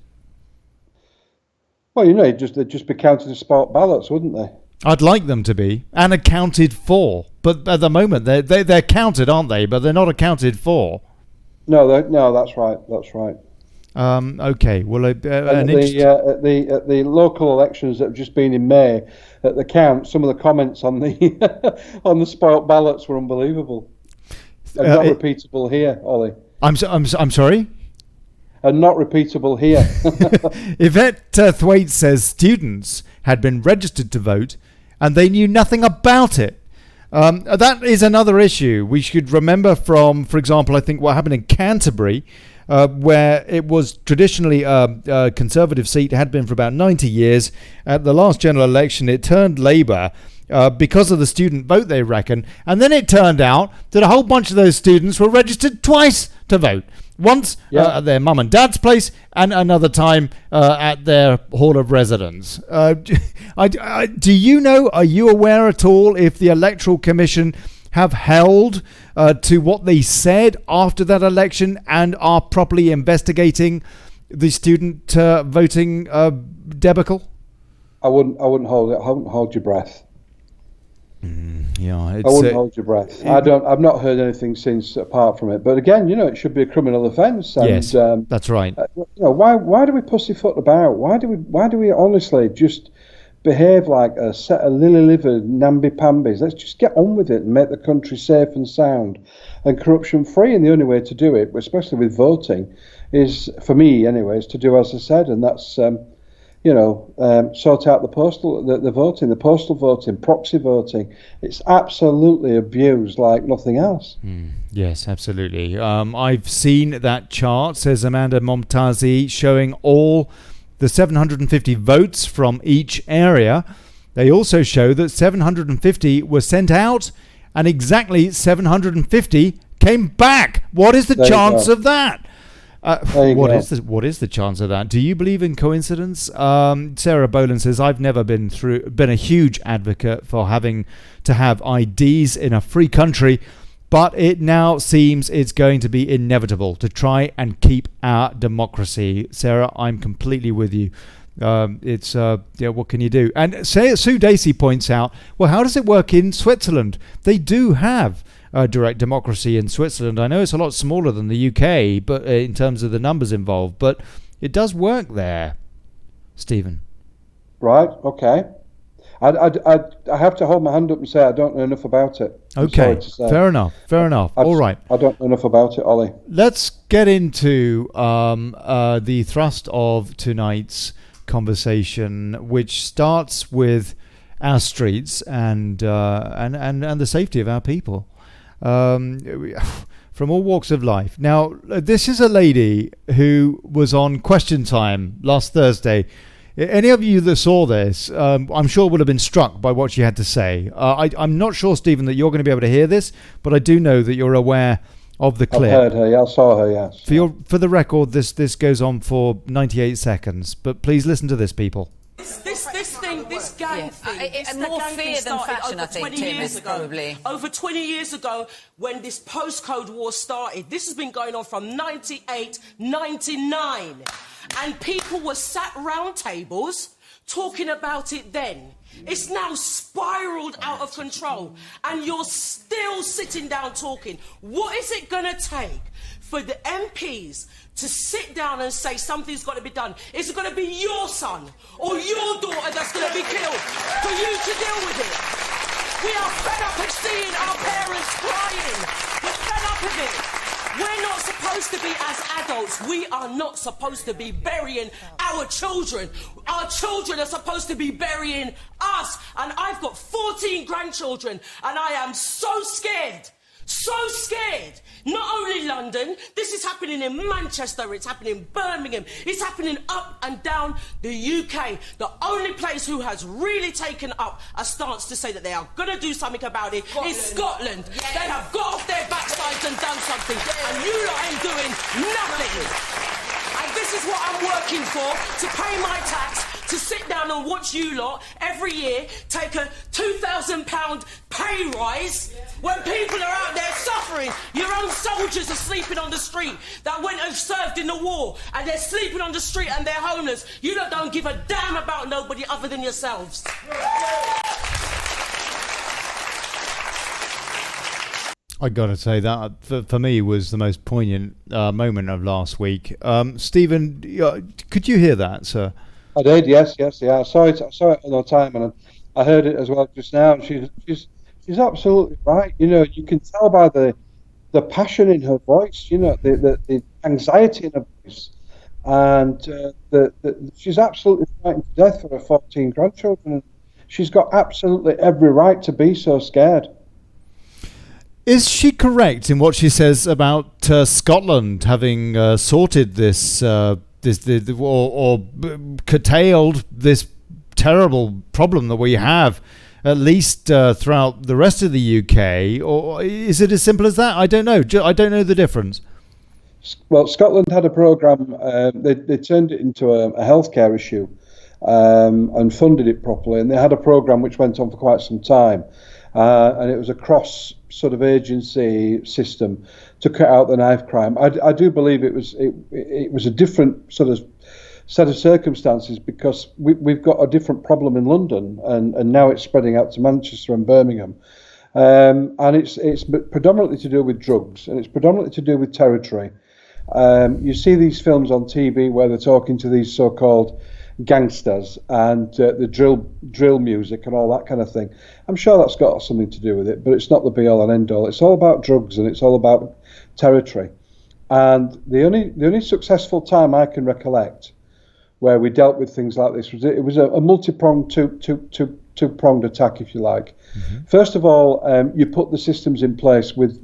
Well, they'd just be counted as spot ballots, wouldn't they? I'd like them to be, and accounted for. But at the moment, they're counted, aren't they? But they're not accounted for. No, that's right. That's right. Okay. Well, at the local elections that have just been in May, at the count, some of the comments on the on the spot ballots were unbelievable. And not repeatable here, Ollie. I'm sorry. And not repeatable here. Yvette Thwaite says students had been registered to vote and they knew nothing about it. That is another issue. We should remember from, for example, I think what happened in Canterbury, where it was traditionally a Conservative seat, had been for about 90 years. At the last general election, it turned Labour because of the student vote, they reckon. And then it turned out that a whole bunch of those students were registered twice to vote. Once at their mum and dad's place, and another time at their hall of residence. Do you know, are you aware at all if the Electoral Commission have held to what they said after that election and are properly investigating the student voting debacle? I wouldn't hold your breath. I wouldn't hold your breath. I've not heard anything since apart from it. But again, it should be a criminal offence. Yes, that's right. Why do we pussyfoot about? Why do we honestly just behave like a set of lily-livered namby-pambies? Let's just get on with it and make the country safe and sound and corruption-free. And the only way to do it, especially with voting, is, for me anyway, is to do as I said, and that's sort out the postal voting, proxy voting. It's absolutely abused like nothing else. Yes, absolutely. I've seen that chart, says Amanda Momtazi, showing all the 750 votes from each area. They also show that 750 were sent out and exactly 750 came back. What is the chance of that? What is the chance of that? Do you believe in coincidence? Sarah Boland says, I've never been a huge advocate for having to have IDs in a free country, but it now seems it's going to be inevitable to try and keep our democracy. Sarah, I'm completely with you. What can you do? And Sue Dacey points out, well, how does it work in Switzerland? They do have direct democracy in Switzerland. I know it's a lot smaller than the UK, but in terms of the numbers involved, but it does work there, Stephen. Right. Okay. I have to hold my hand up and say I don't know enough about it. Okay. Fair enough. All right. I don't know enough about it, Ollie. Let's get into the thrust of tonight's conversation, which starts with our streets and the safety of our people. From all walks of life. Now, this is a lady who was on Question Time last Thursday Any of you that saw this, I'm sure would have been struck by what she had to say. I'm not sure, Stephen, that you're going to be able to hear this, but I do know that you're aware of the clip. I've heard her, yeah, I saw her, yes. For the record, this goes on for 98 seconds, but please listen to this, people. This gang thing, it's more fear than fashion, I think, Tim, is probably. Over 20 years ago, when this postcode war started, this has been going on from 98, 99. And people were sat round tables talking about it then. It's now spiraled out of control, and you're still sitting down talking. What is it going to take for the MPs to sit down and say something's got to be done? Is it going to be your son or your daughter that's going to be killed for you to deal with it? We are fed up of seeing our parents crying. We're fed up of it. We're not supposed to be, as adults, we are not supposed to be burying our children. Our children are supposed to be burying us. And I've got 14 grandchildren, and I am so scared. So scared. Not only London, this is happening in Manchester, it's happening in Birmingham, it's happening up and down the UK. The only place who has really taken up a stance to say that they are going to do something about it is Scotland. Yes. They have got off their backsides and done something, and you lot ain't doing nothing. And this is what I'm working for, to pay my tax, to sit down and watch you lot every year take a £2,000 pay rise when people are out there suffering. Your own soldiers are sleeping on the street that went and served in the war, and they're sleeping on the street and they're homeless. You lot don't give a damn about nobody other than yourselves. I got to say that for me was the most poignant moment of last week. Stephen, could you hear that, sir? I did, yes. I saw it all the time, and I heard it as well just now. And she's absolutely right. You know, you can tell by the passion in her voice. You know, the anxiety in her voice, and she's absolutely fighting to death for her 14 grandchildren. And she's got absolutely every right to be so scared. Is she correct in what she says about Scotland having sorted this? Or curtailed this terrible problem that we have, at least throughout the rest of the UK? Or is it as simple as that? I don't know. I don't know the difference. Well, Scotland had a programme. They turned it into a healthcare issue and funded it properly. And they had a programme which went on for quite some time. And it was a cross sort of agency system to cut out the knife crime. I do believe it was a different sort of set of circumstances, because we've got a different problem in London, and now it's spreading out to Manchester and Birmingham, and it's predominantly to do with drugs, and it's predominantly to do with territory. You see these films on TV where they're talking to these so-called gangsters and the drill music and all that kind of thing. I'm sure that's got something to do with it, but it's not the be-all and end-all. It's all about drugs, and it's all about territory. And the only successful time I can recollect where we dealt with things like this was a multi-pronged, two-pronged attack, if you like. Mm-hmm. First of all, you put the systems in place with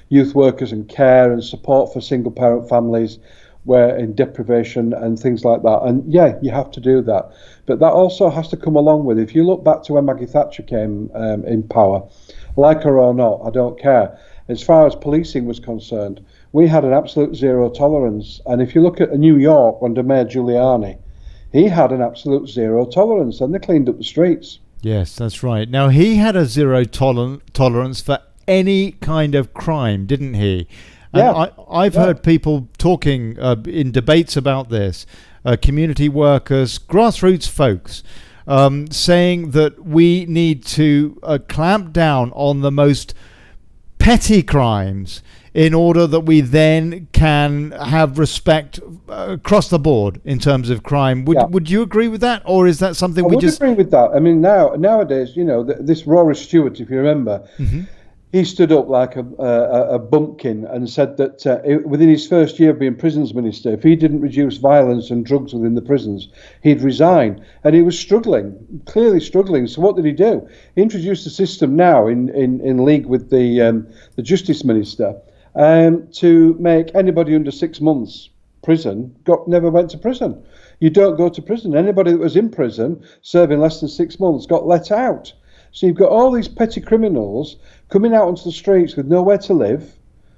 youth workers and care and support for single-parent families where in deprivation and things like that. And yeah, you have to do that. But that also has to come along with, if you look back to when Maggie Thatcher came in power, like her or not, I don't care. As far as policing was concerned, we had an absolute zero tolerance. And if you look at New York under Mayor Giuliani, he had an absolute zero tolerance, and they cleaned up the streets. Yes, that's right. Now, he had a zero tolerance for any kind of crime, didn't he? And I've heard people talking in debates about this, community workers, grassroots folks, saying that we need to clamp down on the most petty crimes in order that we then can have respect across the board in terms of crime. Would you agree with that, or is that something I would agree with that. I mean, nowadays, you know, this Rory Stewart, if you remember, mm-hmm. he stood up like a bumpkin and said that within his first year of being prisons minister, if he didn't reduce violence and drugs within the prisons, he'd resign. And he was clearly struggling. So what did he do? He introduced a system now in league with the justice minister to make anybody under 6 months prison never went to prison. You don't go to prison. Anybody that was in prison serving less than 6 months got let out. So you've got all these petty criminals coming out onto the streets with nowhere to live,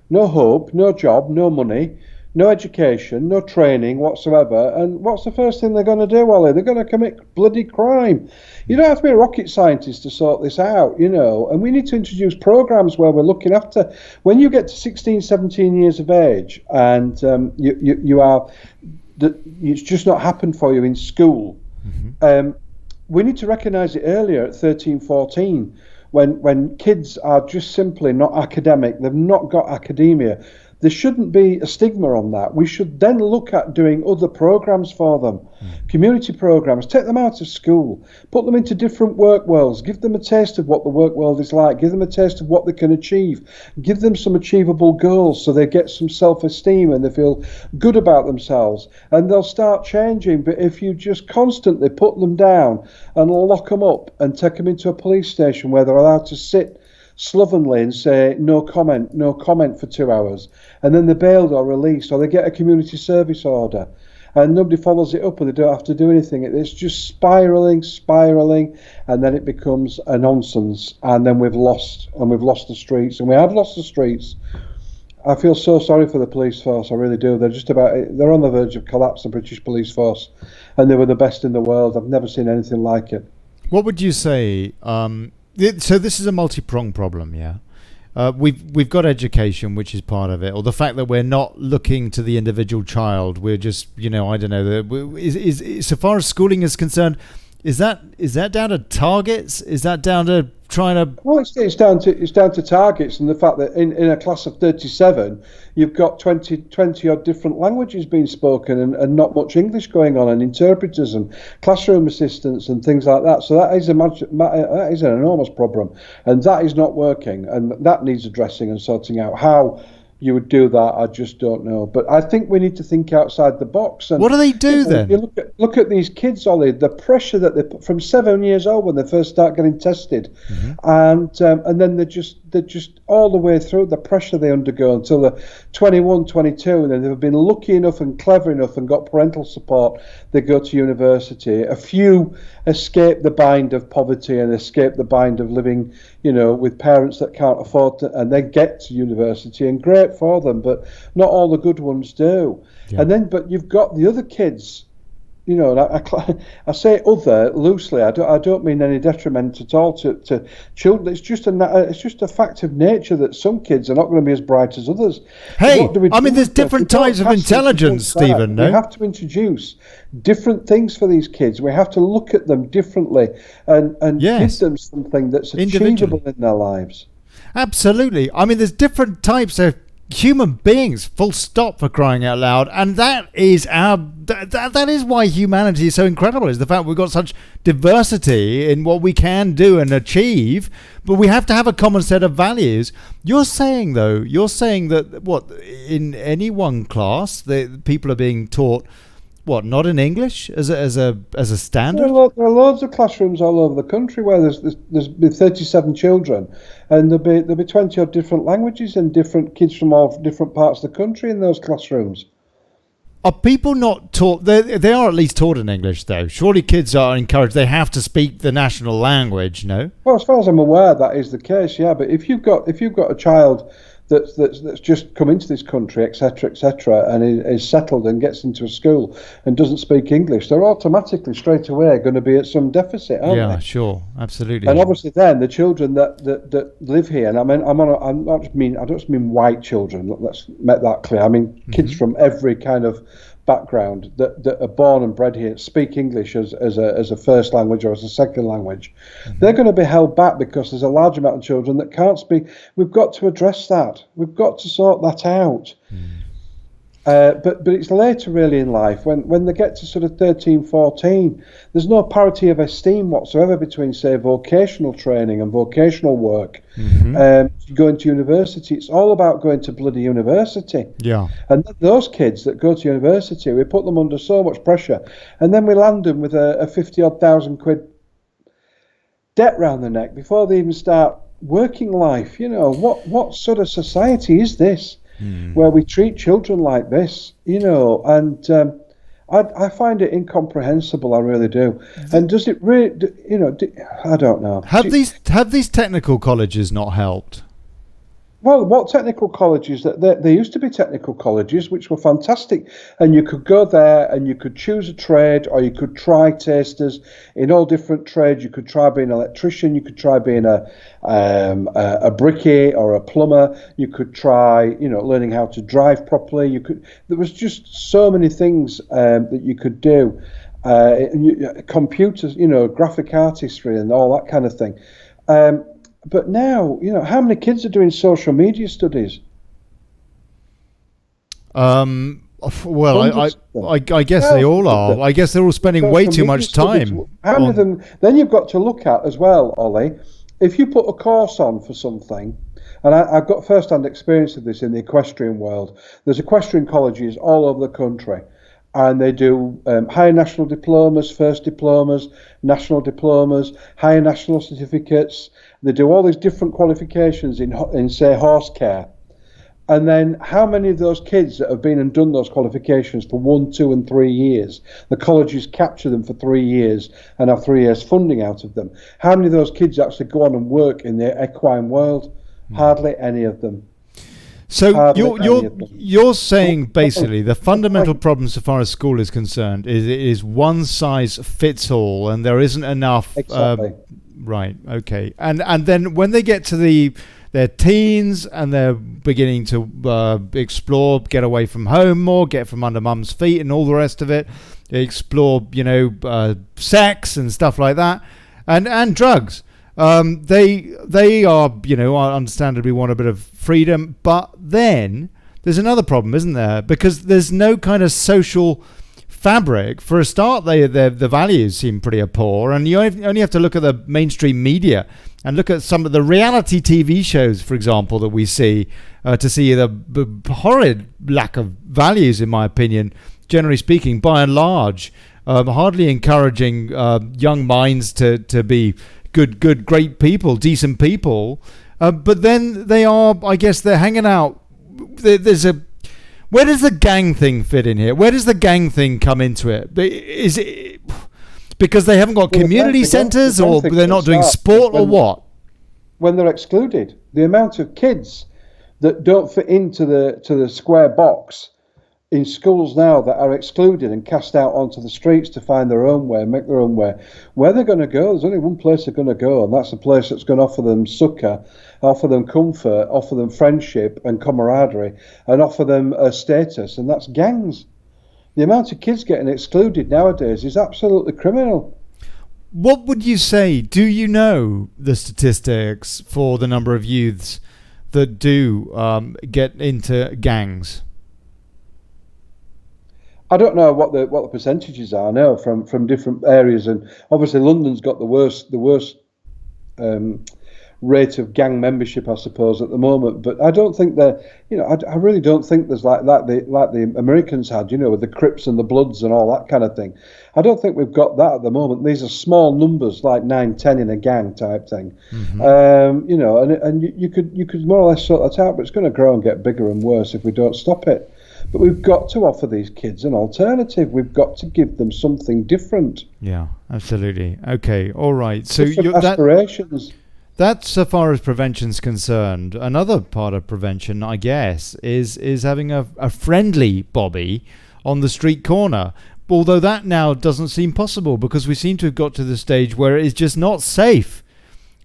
no hope, no job, no money, no education, no training whatsoever. And what's the first thing they're going to do, Ollie? They're going to commit bloody crime. You don't have to be a rocket scientist to sort this out, and we need to introduce programs where we're looking after, when you get to 16, 17 years of age and it's just not happened for you in school. We need to recognise it earlier at 13, 14, when kids are just simply not academic, they've not got academia. There shouldn't be a stigma on that. We should then look at doing other programs for them, community programs, take them out of school, put them into different work worlds, give them a taste of what the work world is like, give them a taste of what they can achieve, give them some achievable goals so they get some self-esteem and they feel good about themselves, and they'll start changing. But if you just constantly put them down and lock them up and take them into a police station where they're allowed to sit slovenly and say no comment for 2 hours, and then they're bailed or released, or they get a community service order and nobody follows it up and they don't have to do anything, it's just spiraling, and then it becomes a nonsense, and then we've lost the streets, and we have lost the streets. I feel so sorry for the police force, I really do. They're on the verge of collapse, the British police force, and they were the best in the world. I've never seen anything like it. What would you say? So this is a multi-pronged problem, yeah. We've got education, which is part of it, or the fact that we're not looking to the individual child. We're just, I don't know. Is so far as schooling is concerned, is that down to targets? Is that down to trying to? Well, it's down to targets, and the fact that in a class of 37, you've got 20 odd different languages being spoken, and not much English going on, and interpreters and classroom assistants and things like that. So that is an enormous problem, and that is not working, and that needs addressing and sorting out. How you would do that, I just don't know. But I think we need to think outside the box. And what do they do then? You look at these kids, Ollie, the pressure that they put from 7 years old when they first start getting tested, and then they're just all the way through the pressure they undergo until they're 21, 22, and then they've been lucky enough and clever enough and got parental support. They go to university. A few escape the bind of poverty and escape the bind of living, with parents that can't afford to, and they get to university, and great for them, but not all the good ones do. Yeah. But you've got the other kids, and I say other loosely. I don't mean any detriment at all to children. It's just a fact of nature that some kids are not going to be as bright as others. Hey, there's different types of intelligence, Stephen. No? We have to introduce different things for these kids. We have to look at them differently and give them something that's achievable in their lives. Absolutely. There's different types of human beings, full stop, for crying out loud, and that is that is why humanity is so incredible, is the fact we've got such diversity in what we can do and achieve, but we have to have a common set of values. You're saying that what, in any one class the people are being taught not in English as a standard? There are loads of classrooms all over the country where there's 37 children, and there'll be 20 odd different languages and different kids from all different parts of the country in those classrooms. Are people not taught? They are at least taught in English, though. Surely kids are encouraged. They have to speak the national language, no? Well, as far as I'm aware, that is the case. Yeah, but if you've got a child that's just come into this country, etc., and is settled and gets into a school and doesn't speak English, they're automatically straight away going to be at some deficit, aren't they? Yeah, sure, absolutely. And obviously, then the children that live here, and I don't just mean white children. Let's make that clear. I mean kids from every kind of background that are born and bred here, speak English as a first language or as a second language. They're going to be held back because there's a large amount of children that can't speak. We've got to address that. We've got to sort that out. But it's later really in life when they get to sort of 13, 14, there's no parity of esteem whatsoever between, say, vocational training and vocational work. Going to university, it's all about going to bloody university. Yeah. And those kids that go to university, we put them under so much pressure, and then we land them with a 50-odd thousand quid debt round the neck before they even start working life. What sort of society is this? where we treat children like this, and I find it incomprehensible. I really do. And does it really, I don't know. Have these technical colleges not helped? Well, what technical colleges? There used to be technical colleges which were fantastic, and you could go there and you could choose a trade, or you could try tasters in all different trades. You could try being an electrician, you could try being a brickie or a plumber. You could try, learning how to drive properly. There was just so many things that you could do. Computers, graphic artistry and all that kind of thing. But now, how many kids are doing social media studies? Well, I guess they all are. I guess they're all spending way too much time. How many of them? Then you've got to look at as well, Ollie. If you put a course on for something, and I've got first-hand experience of this in the equestrian world. There's equestrian colleges all over the country, and they do higher national diplomas, first diplomas, national diplomas, higher national certificates. They do all these different qualifications in say, horse care. And then how many of those kids that have been and done those qualifications for 1, 2 and 3 years, the colleges capture them for 3 years and have 3 years funding out of them. How many of those kids actually go on and work in the equine world? Hardly any of them. So you're saying basically the fundamental problem so far as school is concerned is it is one size fits all, and there isn't enough. Exactly. Right. Okay. And then when they get to their teens and they're beginning to explore, get away from home more, get from under mum's feet and all the rest of it, explore, sex and stuff like that, and drugs. They are, understandably want a bit of freedom, but then there's another problem, isn't there? Because there's no kind of social fabric. For a start, the values seem pretty poor, and you only have to look at the mainstream media and look at some of the reality TV shows, for example, that we see to see the horrid lack of values, in my opinion, generally speaking, by and large, hardly encouraging young minds to be good, great people, decent people. But then they are, I guess, they're hanging out. Where does the gang thing fit in here? Where does the gang thing come into it? Is it because they haven't got community centres, or they're not doing sport, or what? When they're excluded, the amount of kids that don't fit into the square box in schools now that are excluded and cast out onto the streets to find their own way, make their own way. Where they're going to go, there's only one place they're going to go, and that's a place that's going to offer them succour, offer them comfort, offer them friendship and camaraderie, and offer them a status, and that's gangs. The amount of kids getting excluded nowadays is absolutely criminal. What would you say? Do you know the statistics for the number of youths that do get into gangs? I don't know what the percentages are now from different areas, and obviously London's got the worst rate of gang membership, I suppose, at the moment. But I don't think I really don't think there's like the Americans had, with the Crips and the Bloods and all that kind of thing. I don't think we've got that at the moment. These are small numbers, like 9, 10 in a gang type thing. Mm-hmm. And you could more or less sort that out, but it's going to grow and get bigger and worse if we don't stop it. But we've got to offer these kids an alternative. We've got to give them something different. Yeah, absolutely. Okay, all right. So aspirations. That's so far as prevention's concerned. Another part of prevention, I guess, is having a friendly Bobby on the street corner. Although that now doesn't seem possible, because we seem to have got to the stage where it is just not safe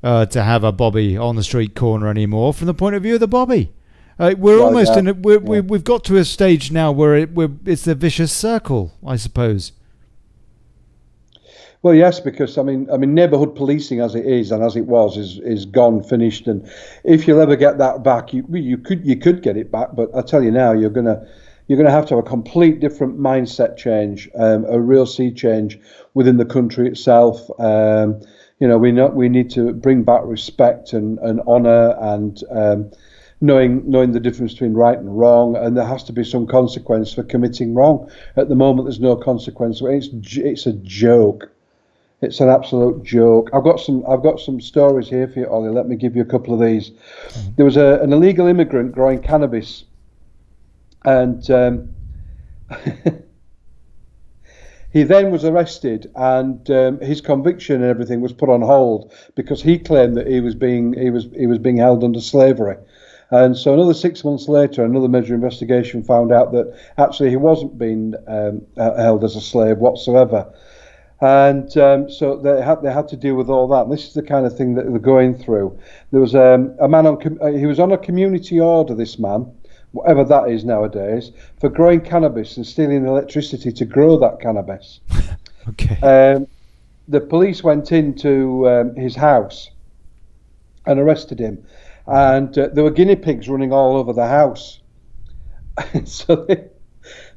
to have a Bobby on the street corner anymore from the point of view of the Bobby. We're almost we've got to a stage now where it's a vicious circle, I suppose. Well, yes, because I mean, neighbourhood policing as it is and as it was is gone, finished, and if you'll ever get that back, you could get it back. But I tell you now, you're gonna have to have a complete different mindset change, a real sea change within the country itself. We need to bring back respect and honour and. Knowing the difference between right and wrong, and there has to be some consequence for committing wrong. At the moment, there's no consequence. It's a joke. It's an absolute joke. I've got some stories here for you, Ollie. Let me give you a couple of these. There was an illegal immigrant growing cannabis And he then was arrested, and his conviction and everything was put on hold because he claimed that he was being held under slavery. And so another 6 months later, another major investigation found out that actually he wasn't being held as a slave whatsoever. And so they had to deal with all that. And this is the kind of thing that they're going through. There was a man he was on a community order, this man, whatever that is nowadays, for growing cannabis and stealing electricity to grow that cannabis. Okay. The police went into his house and arrested him. And there were guinea pigs running all over the house. So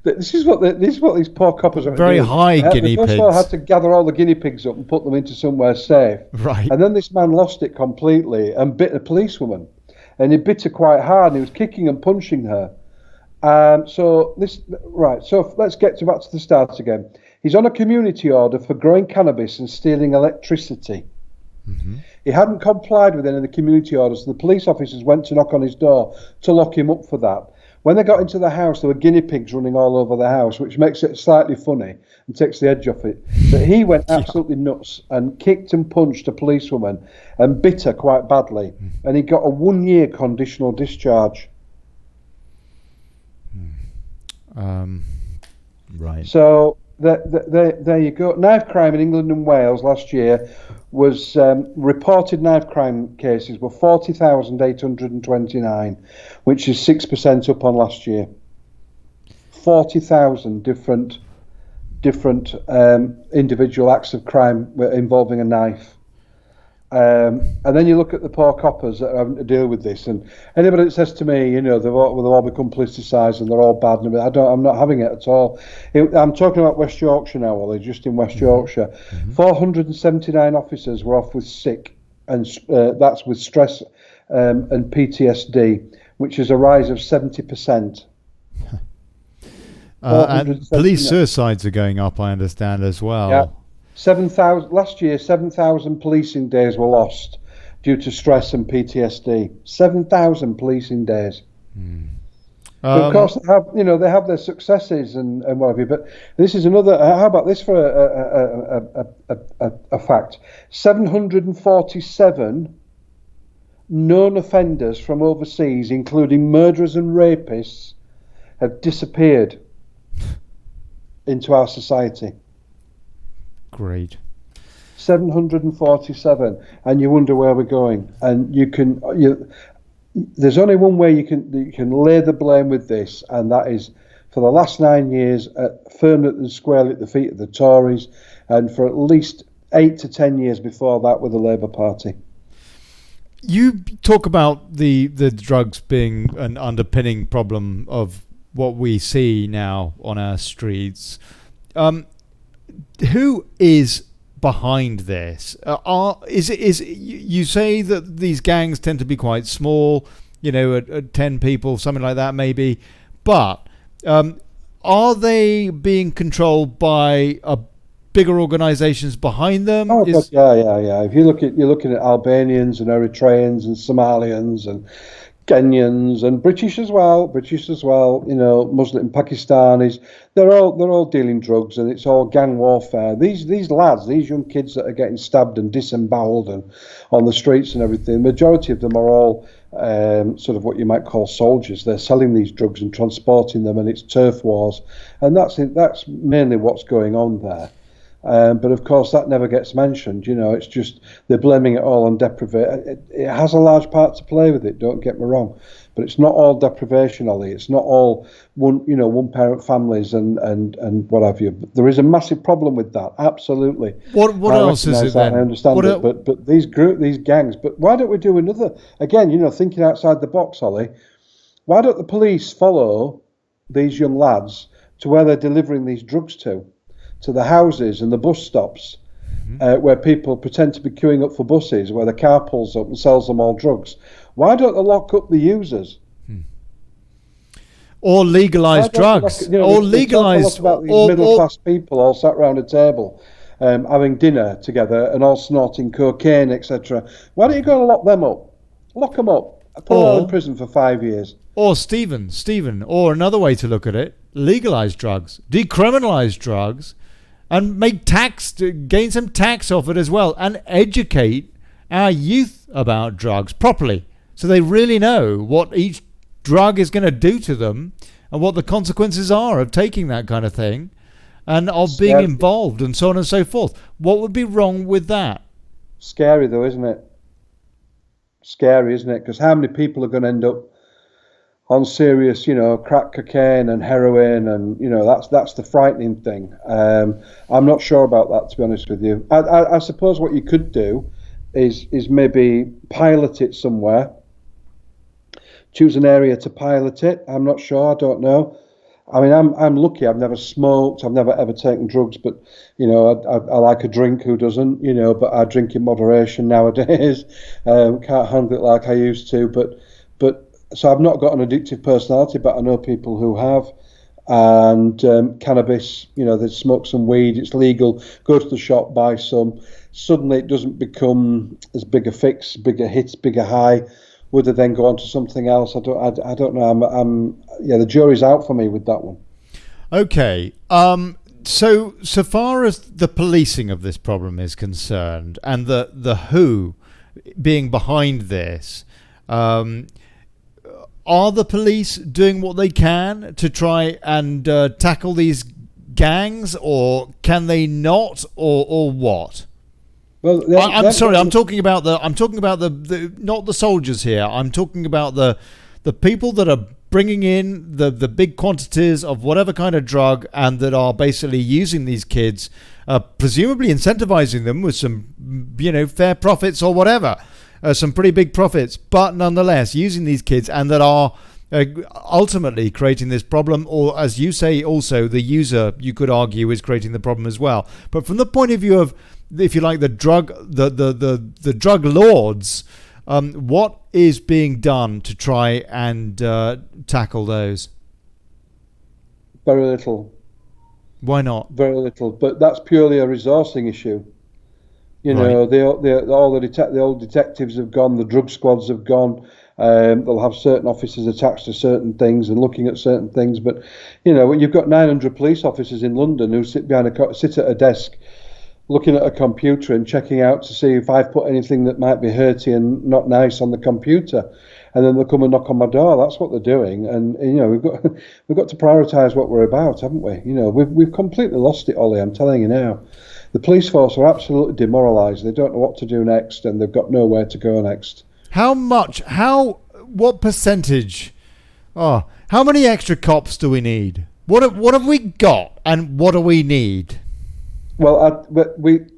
this is what these poor coppers are very doing. high guinea pigs. First of all, had to gather all the guinea pigs up and put them into somewhere safe. Right. And then this man lost it completely and bit a policewoman, and he bit her quite hard. And he was kicking and punching her. So let's get back to the start again. He's on a community order for growing cannabis and stealing electricity. Mm-hmm. He hadn't complied with any of the community orders, so the police officers went to knock on his door to lock him up for that. When they got into the house, there were guinea pigs running all over the house, which makes it slightly funny and takes the edge off it. But he went absolutely nuts and kicked and punched a policewoman and bit her quite badly. And he got a 1-year conditional discharge. Right. So there you go. Knife crime in England and Wales last year was reported knife crime cases were 40,829, which is 6% up on last year. 40,000 different individual acts of crime involving a knife. And then you look at the poor coppers that are having to deal with this, and anybody that says to me, they've all become politicised and they're all bad, and I'm not having it at all. I'm talking about West Yorkshire now, Ollie, just in West Yorkshire. 479 officers were off with sick, and that's with stress and PTSD, which is a rise of 70%. And police suicides are going up, I understand, as well. Yeah. 7,000 last year. 7,000 policing days were lost due to stress and PTSD. 7,000 policing days. But of course, they have their successes and what have you. But this is another. How about this for a fact? 747 known offenders from overseas, including murderers and rapists, have disappeared into our society. Great. 747, and you wonder where we're going. And there's only one way you can lay the blame with this, and that is for the last 9 years, firmly and squarely at the feet of the Tories, and for at least 8 to 10 years before that with the Labour Party. You talk about the drugs being an underpinning problem of what we see now on our streets. Who is behind this? You say that these gangs tend to be quite small, at 10 people, something like that maybe, but are they being controlled by bigger organisations behind them? Oh, yeah. If you're looking at Albanians and Eritreans and Somalians and Kenyans and British as well, Muslim Pakistanis, they're all dealing drugs, and it's all gang warfare. These lads, these young kids that are getting stabbed and disemboweled and on the streets and everything, the majority of them are all sort of what you might call soldiers. They're selling these drugs and transporting them, and it's turf wars, and that's mainly what's going on there. But of course that never gets mentioned. It's just they're blaming it all on deprivation. It has a large part to play with it, don't get me wrong, but it's not all deprivation, Ollie. It's not all one parent families and what have you. But there is a massive problem with that, absolutely. What else is it then? I understand it, but these gangs. But why don't we do another? Again, thinking outside the box, Ollie. Why don't the police follow these young lads to where they're delivering these drugs to the houses and the bus stops, where people pretend to be queuing up for buses, where the car pulls up and sells them all drugs? Why don't they lock up the users? Or legalise drugs? Or legalise... about these middle-class people all sat around a table having dinner together and all snorting cocaine, etc. Why don't you go and lock them up? Lock them up. Put them all in prison for 5 years. Or Stephen, or another way to look at it, legalize drugs, decriminalize drugs, and gain some tax off it as well, and educate our youth about drugs properly, so they really know what each drug is going to do to them and what the consequences are of taking that kind of thing, and of being involved, and so on and so forth. What would be wrong with that? Scary though, isn't it? Scary, isn't it? Because how many people are going to end up on serious, crack cocaine and heroin, and that's the frightening thing. I'm not sure about that, to be honest with you. I suppose what you could do is maybe pilot it somewhere. Choose an area to pilot it. I'm not sure. I don't know. I mean, I'm lucky. I've never smoked. I've never ever taken drugs. But I like a drink. Who doesn't? But I drink in moderation nowadays. Can't handle it like I used to. But so I've not got an addictive personality. But I know people who have. And cannabis. They smoke some weed. It's legal. Go to the shop, buy some. Suddenly, it doesn't become as big a fix, bigger hits, bigger high. Would they then go on to something else? I don't know. The jury's out for me with that one. Okay. So far as the policing of this problem is concerned, and the WHO being behind this, are the police doing what they can to try and tackle these gangs, or can they not, or what? Well, I'm sorry. I'm talking about the not the soldiers here. I'm talking about the people that are bringing in the big quantities of whatever kind of drug, and that are basically using these kids, presumably incentivizing them with some fair profits or whatever, some pretty big profits, but nonetheless using these kids, and that are ultimately creating this problem, or as you say, also the user, you could argue, is creating the problem as well. But from the point of view of, if you like, the drug lords, what is being done to try and tackle those? Very little. Why not? Very little, but that's purely a resourcing issue. Right. All the old detectives have gone, the drug squads have gone. They'll have certain officers attached to certain things and looking at certain things. But when you've got 900 police officers in London who sit at a desk, looking at a computer and checking out to see if I've put anything that might be hurty and not nice on the computer, and then they'll come and knock on my door. That's what they're doing, and we've got to prioritise what we're about, haven't we? We've completely lost it, Ollie. I'm telling you now. The police force are absolutely demoralised. They don't know what to do next, and they've got nowhere to go next. What percentage? How many extra cops do we need? What have we got, and what do we need? Well,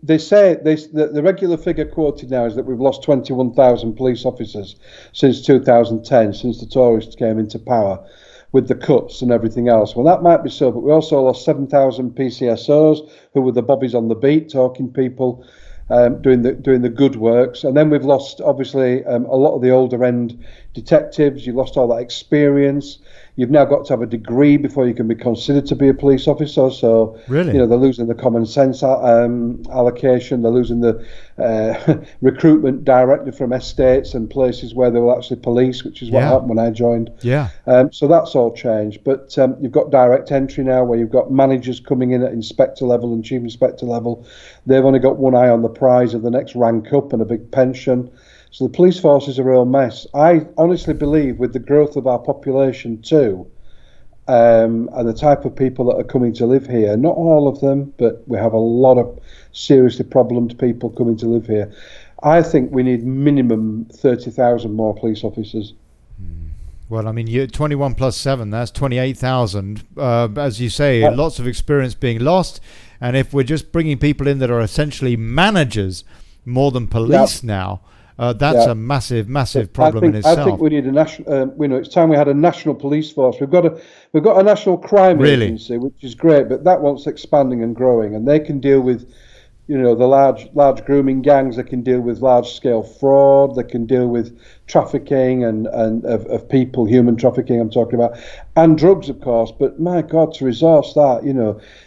they say the regular figure quoted now is that we've lost 21,000 police officers since 2010, since the Tories came into power, with the cuts and everything else. Well, that might be so, but we also lost 7,000 PCSOs, who were the bobbies on the beat, talking people, doing the good works. And then we've lost, obviously, a lot of the older end detectives. You've lost all that experience. You've now got to have a degree before you can be considered to be a police officer. So, really? They're losing the common sense allocation. They're losing the recruitment directly from estates and places where they will actually police, which is what happened when I joined. Yeah. So that's all changed. But you've got direct entry now, where you've got managers coming in at inspector level and chief inspector level. They've only got one eye on the prize of the next rank up and a big pension. So the police force is a real mess. I honestly believe, with the growth of our population too, and the type of people that are coming to live here, not all of them, but we have a lot of seriously problemed people coming to live here. I think we need minimum 30,000 more police officers. Well, I mean, 21 plus 7, that's 28,000. As you say, lots of experience being lost. And if we're just bringing people in that are essentially managers more than police now, that's a massive, massive problem in itself. I think we need a national. It's time we had a national police force. We've got a national crime agency, which is great, but that wants expanding and growing, and they can deal with, the large grooming gangs. They can deal with large scale fraud. They can deal with trafficking and of people, human trafficking. I'm talking about, and drugs, of course. But my God, to resource that,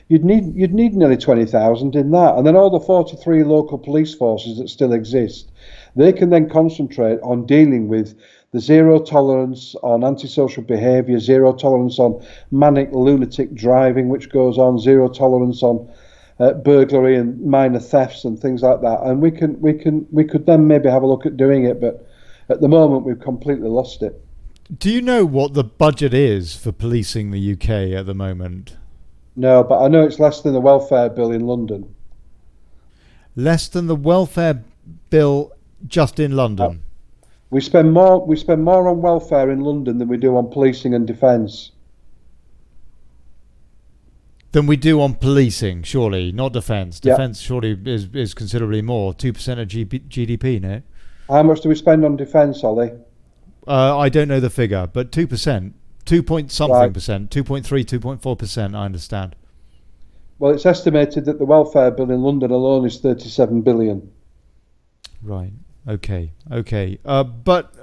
you'd need nearly 20,000 in that, and then all the 43 local police forces that still exist. They can then concentrate on dealing with The zero tolerance on antisocial behaviour, zero tolerance on manic lunatic driving, which goes on, zero tolerance on burglary and minor thefts and things like that. And we could then maybe have a look at doing it, but at the moment we've completely lost it. Do you know what the budget is for policing the UK at the moment? No, but I know it's less than the welfare bill in London. Less than the welfare bill just in London? We spend more on welfare in London than we do on policing and defence. Than we do on policing, surely, not defence. Defence surely is considerably more, 2% of GDP, no? How much do we spend on defence, Ollie? I don't know the figure, but 2%, 2 point something Right. percent, 2.3, 2.4%, I understand. Well, it's estimated that the welfare bill in London alone is 37 billion. Right. Okay. But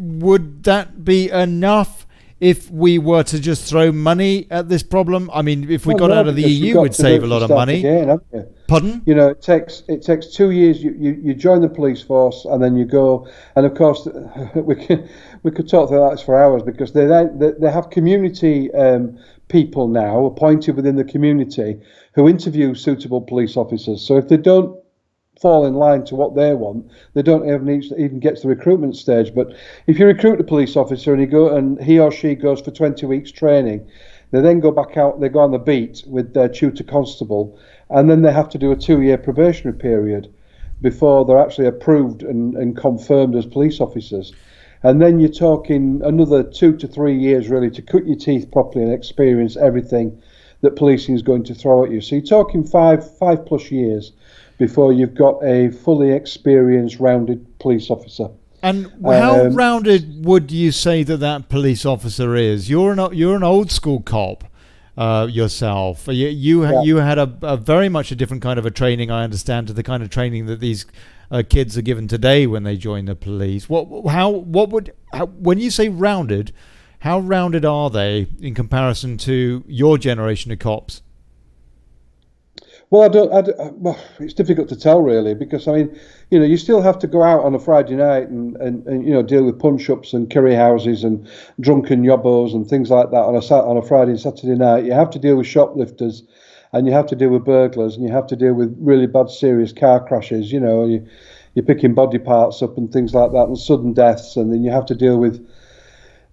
would that be enough if we were to just throw money at this problem? I mean, if we got out of the EU, we'd save a lot of money. Again, haven't you? Pardon? You know, it takes 2 years. You join the police force, and then you go. And of course, we could talk about this for hours, because they have community people now appointed within the community who interview suitable police officers. So if they don't fall in line to what they want, they don't even get to the recruitment stage. But if you recruit a police officer and he or she goes for 20 weeks training, they then go back out, they go on the beat with their tutor constable, and then they have to do a 2-year probationary period before they're actually approved and confirmed as police officers. And then you're talking another 2 to 3 years really to cut your teeth properly and experience everything that policing is going to throw at you. So you're talking five plus years before you've got a fully experienced, rounded police officer. And how rounded would you say that police officer is? You're an old school cop yourself. You had a very much a different kind of a training, I understand, to the kind of training that these kids are given today when they join the police. When you say rounded, how rounded are they in comparison to your generation of cops? Well, well, it's difficult to tell really, because I mean, you know, you still have to go out on a Friday night and you know, deal with punch-ups and curry houses and drunken yobbos and things like that on a Friday and Saturday night. You have to deal with shoplifters, and you have to deal with burglars, and you have to deal with really bad, serious car crashes. You know, you're picking body parts up and things like that, and sudden deaths, and then you have to deal with,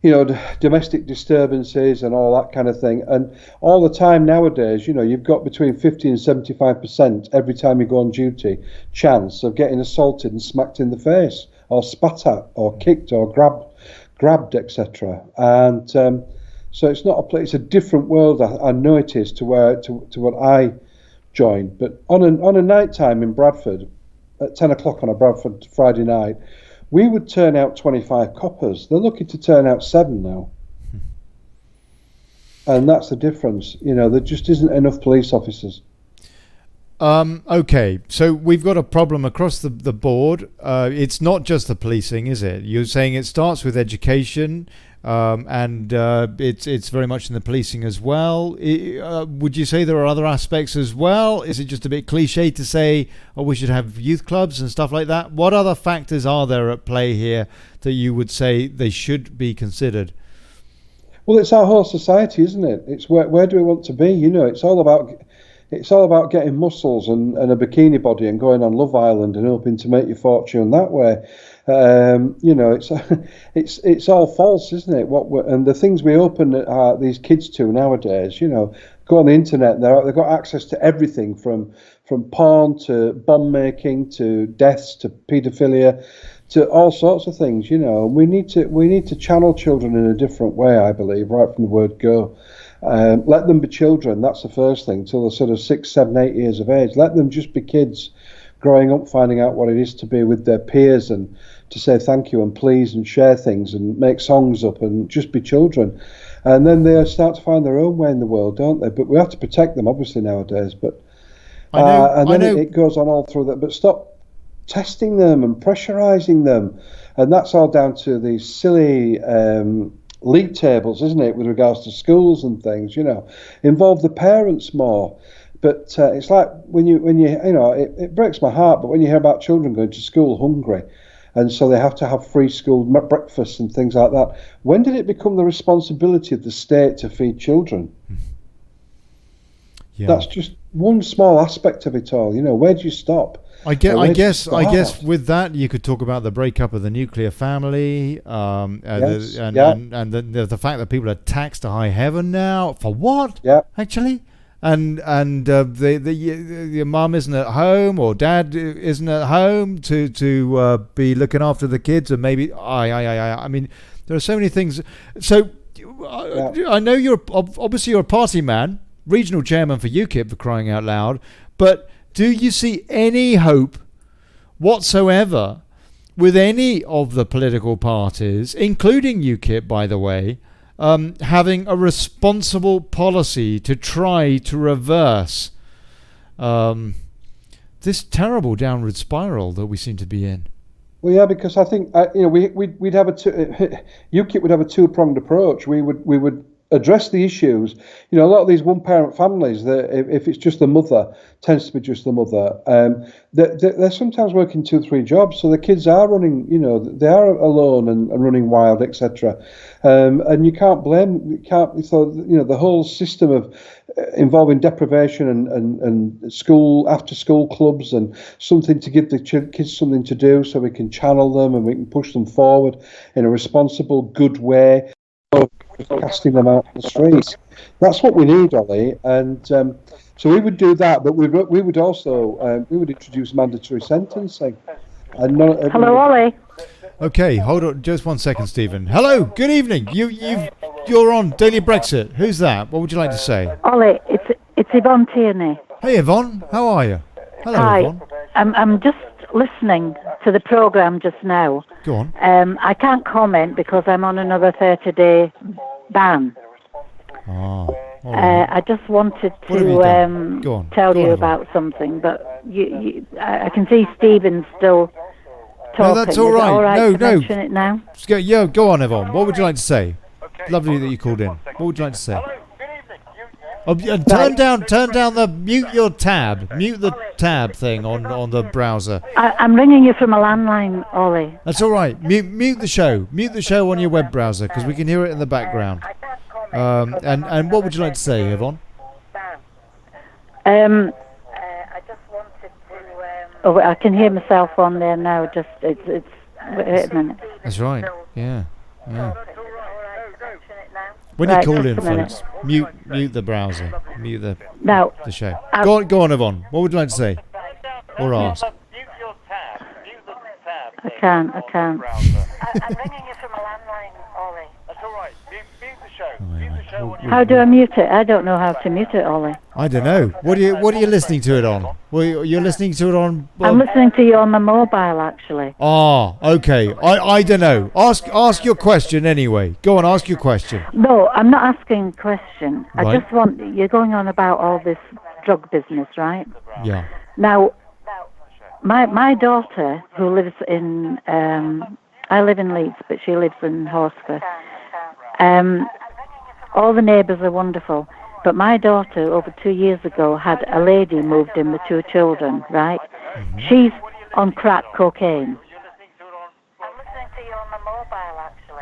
you know, domestic disturbances and all that kind of thing. And all the time nowadays, you know, you've got between 50 and 75% every time you go on duty chance of getting assaulted and smacked in the face, or spat at, or kicked, or grabbed, etc. And so it's not a place. It's a different world. I know it is to what I joined. But on a night time in Bradford, at 10 o'clock on a Bradford Friday night, we would turn out 25 coppers. They're looking to turn out 7 now. And that's the difference. You know, there just isn't enough police officers. Okay, so we've got a problem across the board. It's not just the policing, is it? You're saying it starts with education, and it's very much in the policing as well. Would you say there are other aspects as well? Is it just a bit cliche to say, oh, we should have youth clubs and stuff like that? What other factors are there at play here that you would say they should be considered? Well, it's our whole society, isn't it? It's where do we want to be? You know, it's all about getting muscles and a bikini body and going on Love Island and hoping to make your fortune that way. You know, it's all false, isn't it? And the things we open these kids to nowadays, you know, go on the internet, they've got access to everything from porn to bomb making to deaths to paedophilia to all sorts of things. You know, we need to channel children in a different way, I believe, right from the word go. Let them be children. That's the first thing. Till they're sort of 6, 7, 8 years of age. Let them just be kids, growing up, finding out what it is to be with their peers and to say thank you and please and share things and make songs up and just be children. And then they start to find their own way in the world, don't they? But we have to protect them, obviously, nowadays. But it goes on all through that. But stop testing them and pressurising them, and that's all down to these silly league tables, isn't it, with regards to schools and things. You know, involve the parents more. But it's like when you know, it breaks my heart, but when you hear about children going to school hungry, and so they have to have free school breakfasts and things like that. When did it become the responsibility of the state to feed children? Yeah. That's just one small aspect of it all. Where do you stop? I guess with that you could talk about the breakup of the nuclear family, and the fact that people are taxed to high heaven now for what? Yeah. Actually, and your mum isn't at home or dad isn't at home to be looking after the kids, and maybe I mean, there are so many things. So I know you're a party man, regional chairman for UKIP, for crying out loud, but do you see any hope whatsoever with any of the political parties, including UKIP, by the way, having a responsible policy to try to reverse this terrible downward spiral that we seem to be in? Well, yeah, because I think we'd have UKIP would have a two-pronged approach. We would address the issues. A lot of these one-parent families, if it's just the mother, tends to be just the mother. They're sometimes working 2 or 3 jobs, so the kids are running. They are alone and running wild, etc. And you can't blame. The whole system of involving deprivation and school after-school clubs and something to give the kids something to do, so we can channel them and we can push them forward in a responsible, good way. Casting them out on the streets. That's what we need, Ollie. And so we would do that, but we would also we would introduce mandatory sentencing. And hello, Ollie. Okay, hold on, just 1 second, Stephen. Hello, good evening. You're on Daily Brexit. Who's that? What would you like to say? Ollie, it's Yvonne Tierney. Hey, Yvonne. How are you? Hello, Hi. Yvonne. I'm just listening to the programme just now. Go on. I can't comment because I'm on another 30-day ban. All right. I just wanted to tell you about something, but I can see Stephen's still talking. No, that's all right. Is it all right No. to mention it now? Go on, Yvonne. What would you like to say? Lovely that you called in. What would you like to say? And turn down the mute the tab thing on the browser. I'm ringing you from a landline, Ollie. That's all right. Mute the show on your web browser because we can hear it in the background. And what would you like to say, Yvonne? I just wanted to. I can hear myself on there now. Just it's. Wait a minute. That's right. Yeah. When you call in, folks, mute the browser, mute the show. Go on, Yvonne. What would you like to say or ask? I can't. I'm ringing you from a landline, Ollie. That's all right. Mute the show. Mute the show. How do I mute it? I don't know how to mute it, Ollie. I don't know. What are you listening to it on? Well, you're listening to it on. I'm listening to you on my mobile, actually. Ah, okay. I don't know. Ask your question anyway. Go on, ask your question. No, I'm not asking a question. Right. I just want. You're going on about all this drug business, right? Yeah. Now, my daughter, who lives in, I live in Leeds, but she lives in Horsforth. All the neighbours are wonderful, but my daughter, over 2 years ago, had a lady moved in with 2 children, right? Mm-hmm. She's on crack cocaine.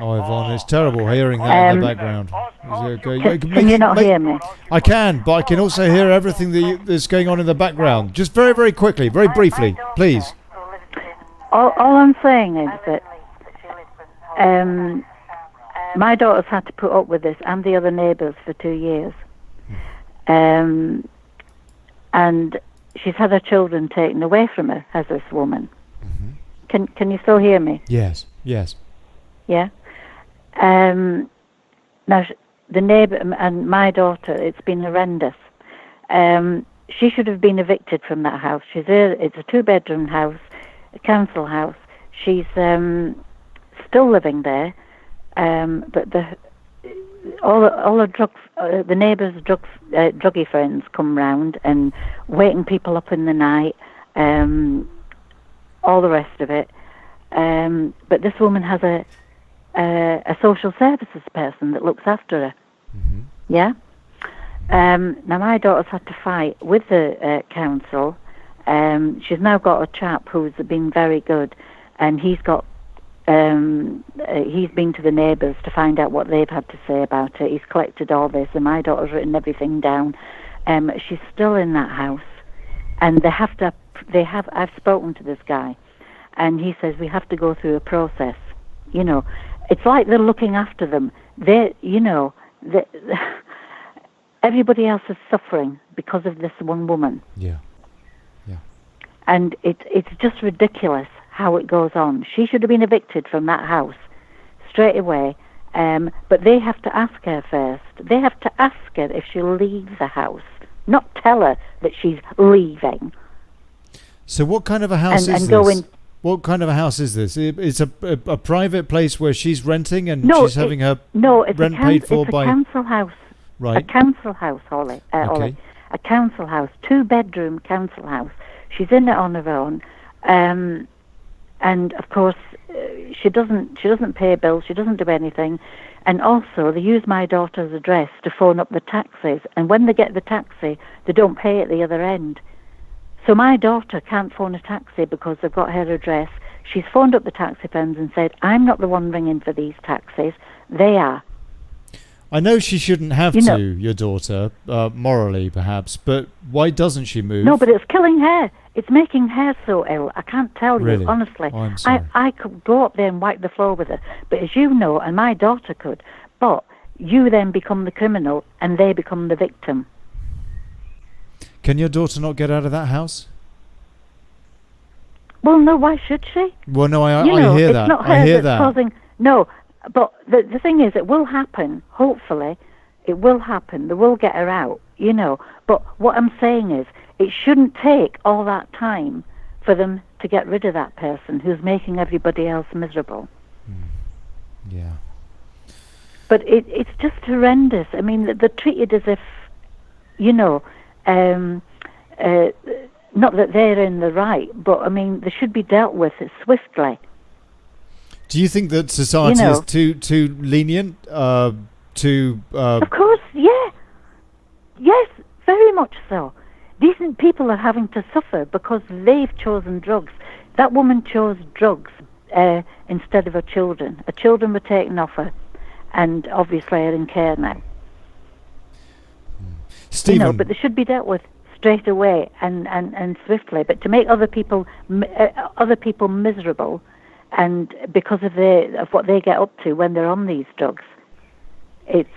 Oh, Yvonne, it's terrible hearing that in the background. Can you not hear me? I can, but I can also hear everything that's going on in the background. Just very, very quickly, very briefly, please. All I'm saying is that my daughter's had to put up with this and the other neighbours for 2 years. And she's had her children taken away from her, as this woman. Mm-hmm. Can you still hear me? Yes. Yeah. Now, the neighbour and my daughter, it's been horrendous. She should have been evicted from that house. It's a 2-bedroom house, a council house. She's still living there, but all the drugs, the neighbours' druggy friends come round and waking people up in the night, all the rest of it. But this woman has a social services person that looks after her. Mm-hmm. Yeah. Now my daughter's had to fight with the council. She's now got a chap who's been very good, and he's been to the neighbours to find out what they've had to say about it. He's collected all this, and my daughter's written everything down. She's still in that house, and I've spoken to this guy, and he says we have to go through a process. You know, it's like they're looking after them. Everybody else is suffering because of this one woman. Yeah. And it's just ridiculous how it goes on. She should have been evicted from that house straight away, but they have to ask her first. They have to ask her if she'll leave the house, not tell her that she's leaving. So what kind of a house is this? What kind of a house is this? It's a private place where she's renting and she's having her rent paid for by... It's a council house. Right. A council house, Ollie. Okay. A council house, 2-bedroom council house. She's in it on her own. And of course, she doesn't pay bills. She doesn't do anything. And also, they use my daughter's address to phone up the taxis. And when they get the taxi, they don't pay at the other end. So my daughter can't phone a taxi because they've got her address. She's phoned up the taxi firms and said, I'm not the one ringing for these taxis. They are. I know she shouldn't have to, your daughter, morally perhaps, but why doesn't she move? No, but it's killing her. It's making her so ill. I can't tell Really? you, honestly. Oh, I'm sorry. I could go up there and wipe the floor with her, but as you know, and my daughter could, but you then become the criminal and they become the victim. Can your daughter not get out of that house? Well, no, why should she? Well, no, I hear it's that. Not her I hear that's that. Causing, no, but the thing is, it will happen. Hopefully, it will happen. They will get her out, But what I'm saying is, it shouldn't take all that time for them to get rid of that person who's making everybody else miserable. Yeah. But it's just horrendous. I mean, they're treated as if, not that they're in the right, but I mean, they should be dealt with swiftly. Do you think that society is too lenient? Of course, yeah. Yes, very much so. Decent people are having to suffer because they've chosen drugs. That woman chose drugs instead of her children. Her children were taken off her, and obviously are in care now. Stephen, but they should be dealt with straight away and swiftly. But to make other people miserable, and because of what they get up to when they're on these drugs, it's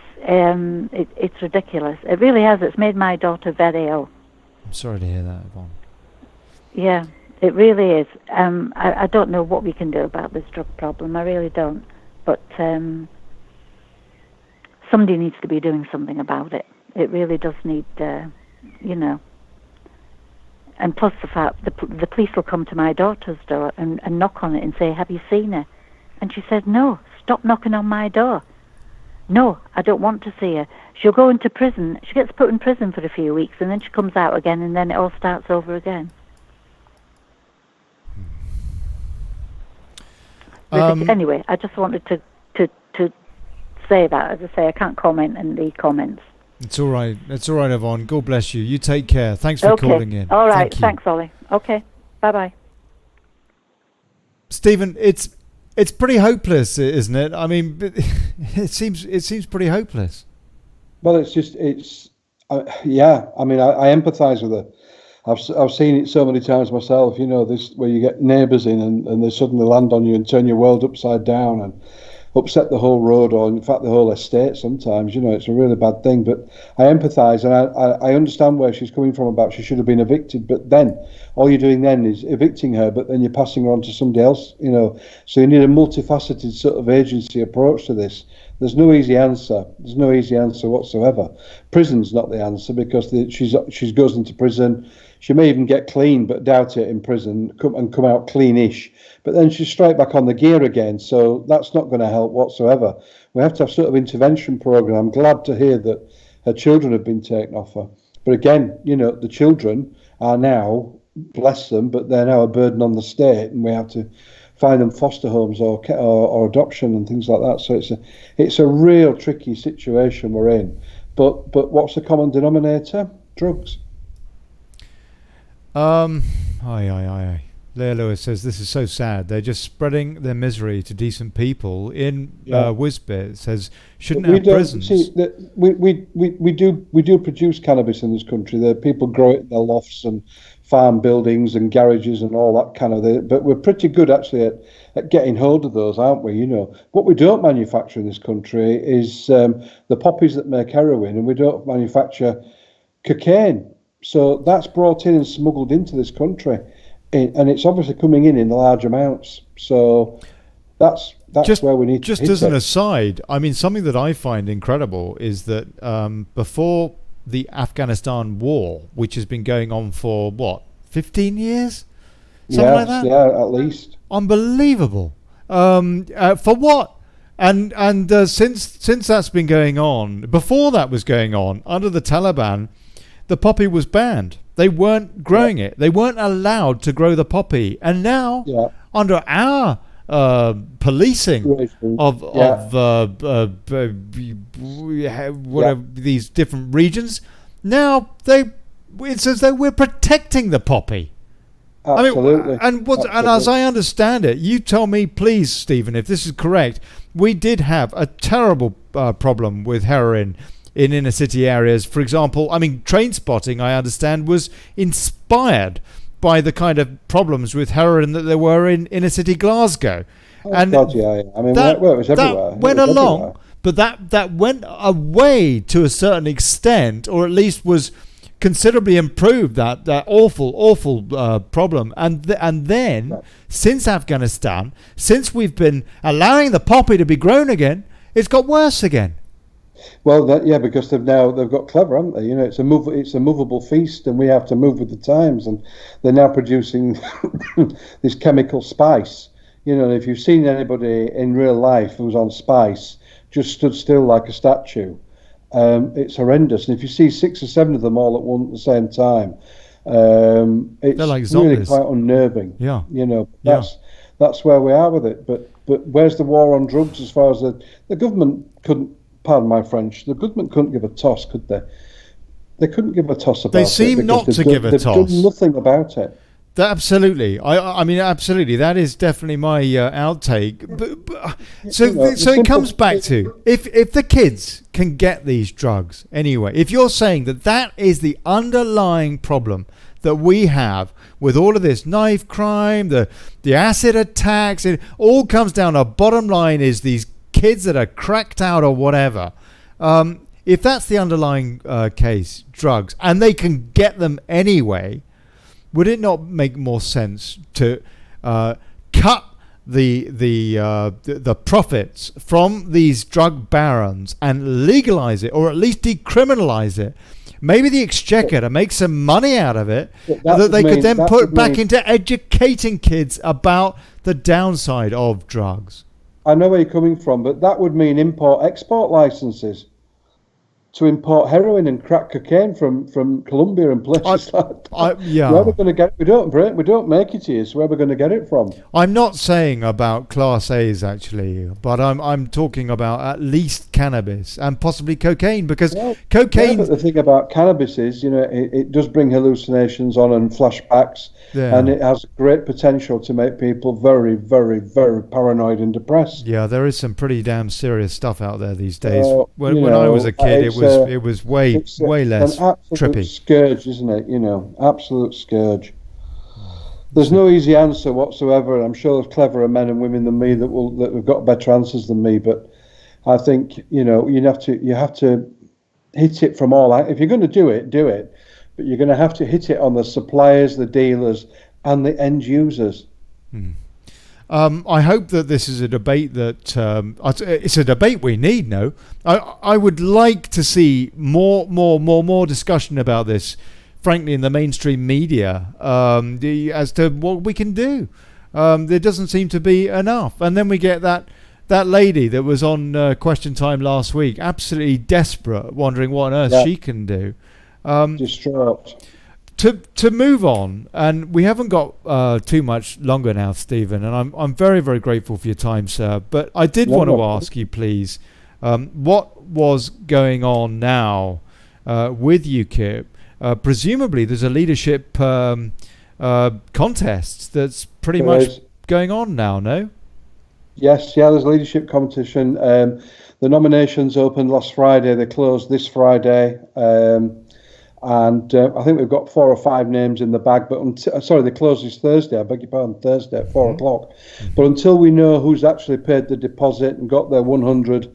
ridiculous. It really has. It's made my daughter very ill. I'm sorry to hear that, Yvonne. Yeah, it really is. I don't know what we can do about this drug problem. I really don't. But somebody needs to be doing something about it. It really does need, And plus the fact the police will come to my daughter's door and knock on it and say, have you seen her? And she says, no, stop knocking on my door. No, I don't want to see her. She'll go into prison. She gets put in prison for a few weeks and then she comes out again and then it all starts over again. Anyway, I just wanted to say that. As I say, I can't comment in the comments. It's all right. It's all right, Yvonne. God bless you. You take care. Thanks for calling in. All right. Thanks, Ollie. Okay. Bye-bye. Stephen, it's pretty hopeless, isn't it? I mean, it seems pretty hopeless. Well, I mean, I empathise with her. I've seen it so many times myself. This where you get neighbours in and they suddenly land on you and turn your world upside down and upset the whole road, or in fact the whole estate sometimes. It's a really bad thing. But I empathise and I understand where she's coming from about she should have been evicted. But then all you're doing then is evicting her, but then you're passing her on to somebody else. So you need a multifaceted sort of agency approach to this. There's no easy answer. There's no easy answer whatsoever. Prison's not the answer because she goes into prison. She may even get clean, but doubt it in prison, come out cleanish. But then she's straight back on the gear again. So that's not going to help whatsoever. We have to have sort of intervention program. I'm glad to hear that her children have been taken off her. But again, the children are now, bless them, but they're now a burden on the state, and we have to find them foster homes or adoption and things like that. So it's a real tricky situation we're in. But what's the common denominator? Drugs. Aye. Leah Lewis says this is so sad. They're just spreading their misery to decent people. In Wisbit says shouldn't have prisons. See, we do produce cannabis in this country. There people grow it in their lofts and farm buildings and garages and all that kind of thing. But we're pretty good actually at getting hold of those, aren't we? You know, what we don't manufacture in this country is the poppies that make heroin, and we don't manufacture cocaine. So that's brought in and smuggled into this country. And it's obviously coming in large amounts. So that's where we need to hit as an it. aside, I mean, something that I find incredible is that before the Afghanistan war, which has been going on for, 15 years? Something like that? Yeah, at least. Unbelievable. For what? And since that's been going on, before that was going on, under the Taliban, the poppy was banned. They weren't growing it. They weren't allowed to grow the poppy. And now, under our policing of whatever these different regions, now it's as though we're protecting the poppy. Absolutely. I mean, and as I understand it, you tell me, please, Stephen, if this is correct, we did have a terrible problem with heroin in inner city areas. For example, I mean, Train Spotting, I understand, was inspired by the kind of problems with heroin that there were in inner city Glasgow. And God, yeah. I mean, it was everywhere. That went along, but that went away to a certain extent, or at least was considerably improved, that awful problem. And then, since Afghanistan, since we've been allowing the poppy to be grown again, it's got worse again. Well, because they've got clever, haven't they? You know, it's a movable feast, and we have to move with the times. And they're now producing this chemical spice. You know, if you've seen anybody in real life who's on spice, just stood still like a statue, it's horrendous. And if you see 6 or 7 of them all at the same time, it's like really quite unnerving. Yeah, you know, that's where we are with it. But where's the war on drugs? As far as the government couldn't. Pardon my French. The government couldn't give a toss, could they? They couldn't give a toss about it. They seem not to give a toss. They've done nothing about it. Absolutely. I mean, absolutely. That is definitely my outtake. So it comes back to if the kids can get these drugs anyway. If you're saying that is the underlying problem that we have with all of this knife crime, the acid attacks, it all comes down to bottom line is these kids that are cracked out or whatever. If that's the underlying case, drugs, and they can get them anyway, would it not make more sense to cut the profits from these drug barons and legalize it, or at least decriminalize it? Maybe the Exchequer to make some money out of it that they could then put back into educating kids about the downside of drugs. I know where you're coming from, but that would mean import-export licenses to import heroin and crack cocaine from Colombia and places like that. Where are we going to get it? We don't make it here, so where are we going to get it from? I'm not saying about Class A's actually, but I'm talking about at least cannabis and possibly cocaine, because cocaine. But the thing about cannabis is, you know, it does bring hallucinations on and flashbacks, and it has great potential to make people very, very, very paranoid and depressed. Yeah, there is some pretty damn serious stuff out there these days. When I was a kid, it was way less an absolute trippy. Scourge, isn't it? You know, absolute scourge. There's no easy answer whatsoever, and I'm sure there's cleverer men and women than me that have got better answers than me. But I think, you know, you have to hit it from all. If you're going to do it, but you're going to have to hit it on the suppliers, the dealers, and the end users. I hope that this is a debate that it's a debate we need. No, I would like to see more discussion about this, frankly, in the mainstream media, as to what we can do. There doesn't seem to be enough, and then we get that lady that was on Question Time last week, absolutely desperate, wondering what on earth she can do. Distraught. To move on, and we haven't got too much longer now, Stephen, and I'm very, very grateful for your time, sir. But I did want to ask you, please, what was going on now with UKIP? Presumably, there's a leadership contest that's pretty much going on now, no? Yes, yeah, there's a leadership competition. The nominations opened last Friday. They closed this Friday. And I think we've got 4 or 5 names in the bag. But they closed this Thursday. I beg your pardon, Thursday at 4 o'clock. But until we know who's actually paid the deposit and got their 100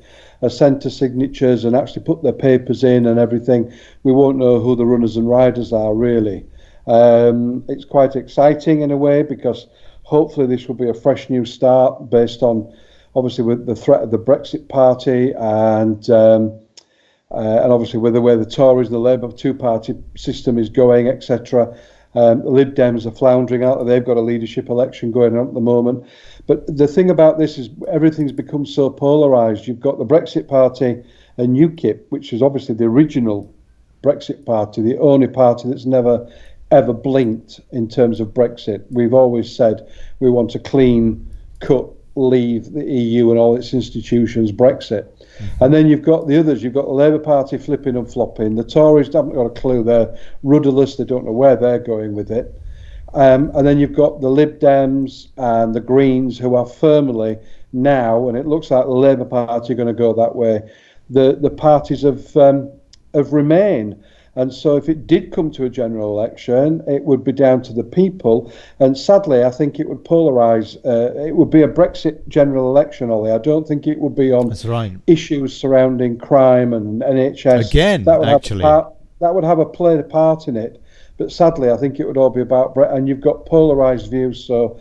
centre signatures and actually put their papers in and everything, we won't know who the runners and riders are, really. It's quite exciting in a way, because hopefully this will be a fresh new start based on, obviously, with the threat of the Brexit party and obviously with the way the Tories and the Labour two-party system is going, etc. The Lib Dems are floundering out. They've got a leadership election going on at the moment. But the thing about this is everything's become so polarised. You've got the Brexit party and UKIP, which is obviously the original Brexit party, the only party that's never ever blinked in terms of Brexit. We've always said we want a clean cut leave the EU and all its institutions Brexit. And then you've got the others. You've got the Labour Party flipping and flopping. The Tories haven't got a clue. They're rudderless. They don't know where they're going with it. And then you've got the Lib Dems and the Greens, who are firmly now, and it looks like the Labour Party are going to go that way, the parties of Remain. And so if it did come to a general election, it would be down to the people. And sadly, I think it would polarise. It would be a Brexit general election, Ollie. I don't think it would be on issues surrounding crime and NHS. Again, that would actually. That would have played a part in it. But sadly, I think it would all be about Brexit. And you've got polarised views. So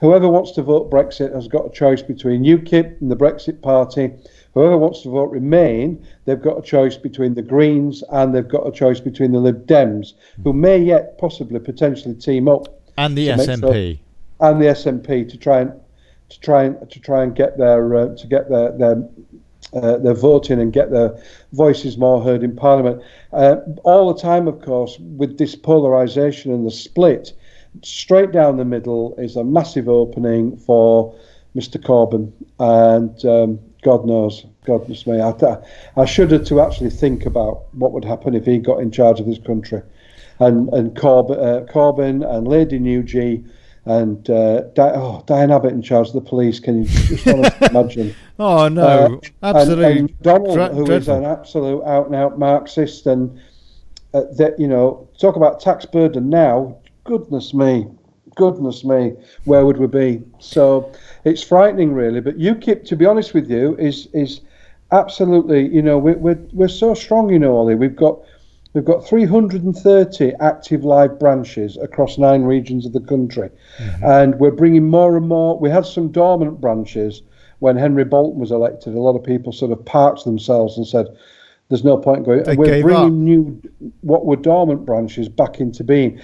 whoever wants to vote Brexit has got a choice between UKIP and the Brexit Party. Whoever wants to vote Remain, they've got a choice between the Greens and they've got a choice between the Lib Dems, who may yet possibly potentially team up. And the SNP. And the SNP to try and get their voting and get their voices more heard in Parliament. All the time, of course, with this polarisation and the split, straight down the middle is a massive opening for Mr. Corbyn, and goodness me, I shudder to actually think about what would happen if he got in charge of this country, and Corbyn and Lady Nugent and Diane Abbott in charge of the police. Can you just imagine? Oh no, absolutely. And Donald, who is an absolute out-and-out Marxist, and talk about tax burden now. Goodness me, where would we be? So it's frightening, really. But UKIP, to be honest with you, is absolutely, we're so strong, Ollie. We've got 330 active live branches across 9 regions of the country, and we're bringing more and more. We had some dormant branches when Henry Bolton was elected. A lot of people sort of parked themselves and said, there's no point going. We're bringing new, what were dormant branches back into being.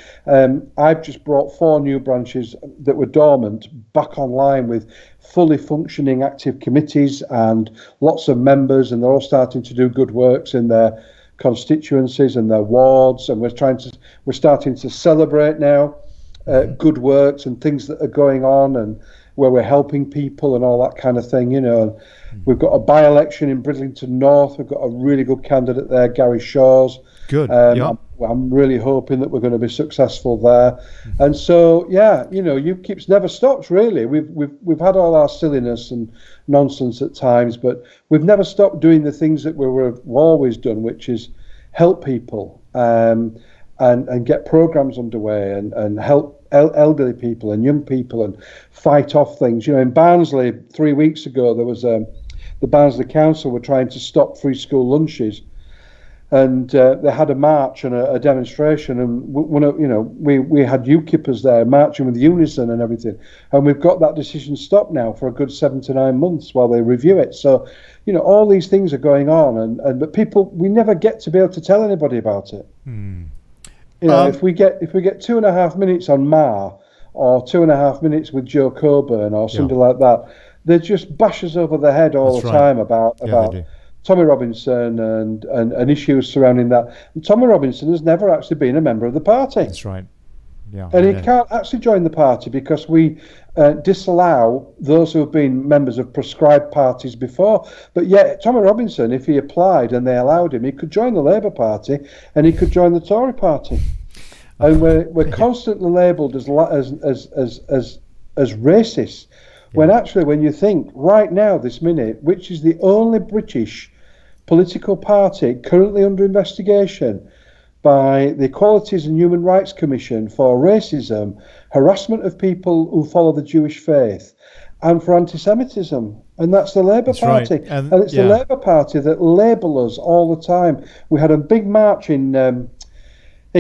I've just brought 4 new branches that were dormant back online with fully functioning active committees and lots of members, and they're all starting to do good works in their constituencies and their wards. And we're starting to celebrate now good works and things that are going on, and where we're helping people and all that kind of thing, We've got a by-election in Bridlington North. We've got a really good candidate there, Gary Shaw's. Good. I'm really hoping that we're going to be successful there. And so, UKIP's never stopped, really. We've had all our silliness and nonsense at times, but we've never stopped doing the things that we've always done, which is help people and get programs underway and help elderly people and young people and fight off things. In Barnsley 3 weeks ago, there was the Barnsley Council were trying to stop free school lunches, and they had a march and a demonstration, and we had UKIPers there marching with Unison and everything, and we've got that decision stopped now for a good 7 to 9 months while they review it. So all these things are going on, but people, we never get to be able to tell anybody about it. If we get 2.5 minutes on Mar, or 2.5 minutes with Joe Coburn or something like that, they just bash us over the head all the time about Tommy Robinson and issues surrounding that. And Tommy Robinson has never actually been a member of the party. That's right. Yeah. And he can't actually join the party because we disallow those who have been members of prescribed parties before. But yet, Tommy Robinson, if he applied and they allowed him, he could join the Labour Party and he could join the Tory Party. and we're constantly labelled as racist. When actually, when you think right now, this minute, which is the only British political party currently under investigation by the Equalities and Human Rights Commission for racism, harassment of people who follow the Jewish faith, and for anti-Semitism, and that's the Labour Party. Right. And it's the Labour Party that label us all the time. We had a big march in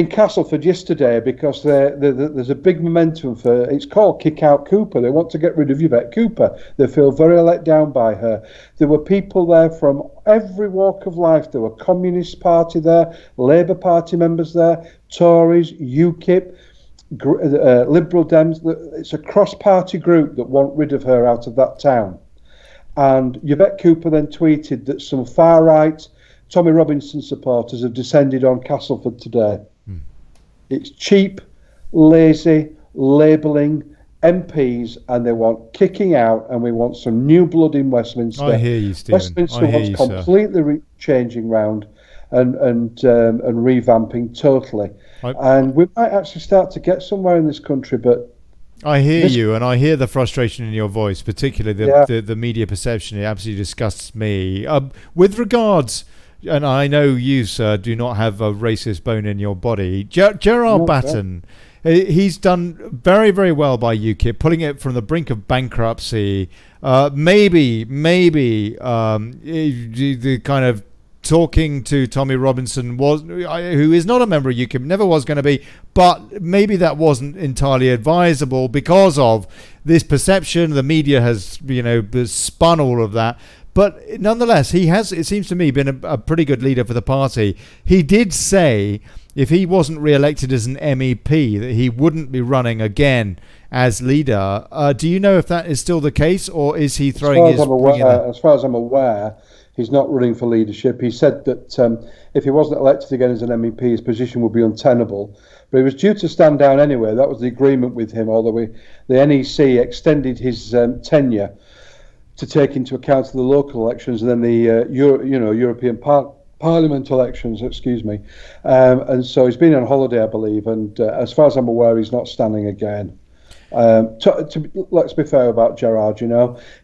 Castleford yesterday because there's a big momentum for, it's called Kick Out Cooper. They want to get rid of Yvette Cooper. They feel very let down by her. There were people there from every walk of life. There were Communist Party there, Labour Party members there, Tories, UKIP, Liberal Dems. It's a cross-party group that want rid of her out of that town. And Yvette Cooper then tweeted that some far-right Tommy Robinson supporters have descended on Castleford today. It's cheap, lazy, labelling MPs, and they want kicking out, and we want some new blood in Westminster. I hear you, Stephen. Westminster wants completely changing round and revamping totally. And we might actually start to get somewhere in this country, but I hear you, and I hear the frustration in your voice, particularly the media perception. It absolutely disgusts me. With regards, and I know you, sir, do not have a racist bone in your body. Gerard Batten, he's done very, very well by UKIP, pulling it from the brink of bankruptcy. Maybe the kind of talking to Tommy Robinson who is not a member of UKIP, never was going to be, but maybe that wasn't entirely advisable because of this perception. The media has, spun all of that. But nonetheless, he has, it seems to me, been a pretty good leader for the party. He did say if he wasn't re-elected as an MEP that he wouldn't be running again as leader. Do you know if that is still the case, or is he throwing his... As far as I'm aware, he's not running for leadership. He said that if he wasn't elected again as an MEP, his position would be untenable. But he was due to stand down anyway. That was the agreement with him, although the NEC extended his tenure to take into account the local elections and then the European Parliament elections, and so he's been on holiday, I believe, and as far as I'm aware, he's not standing again. Let's be fair about Gerard.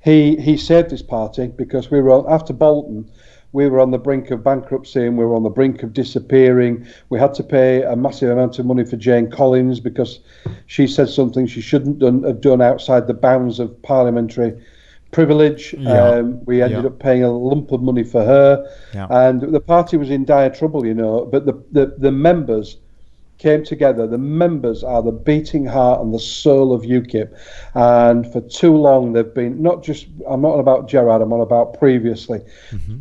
He saved his party because we were after Bolton. We were on the brink of bankruptcy and we were on the brink of disappearing. We had to pay a massive amount of money for Jane Collins because she said something she shouldn't have done outside the bounds of parliamentary privilege. We ended up paying a lump of money for her, and the party was in dire trouble, but the members came together. The members are the beating heart and the soul of UKIP, and for too long they've been, I'm not on about Gerard, I'm on about previously,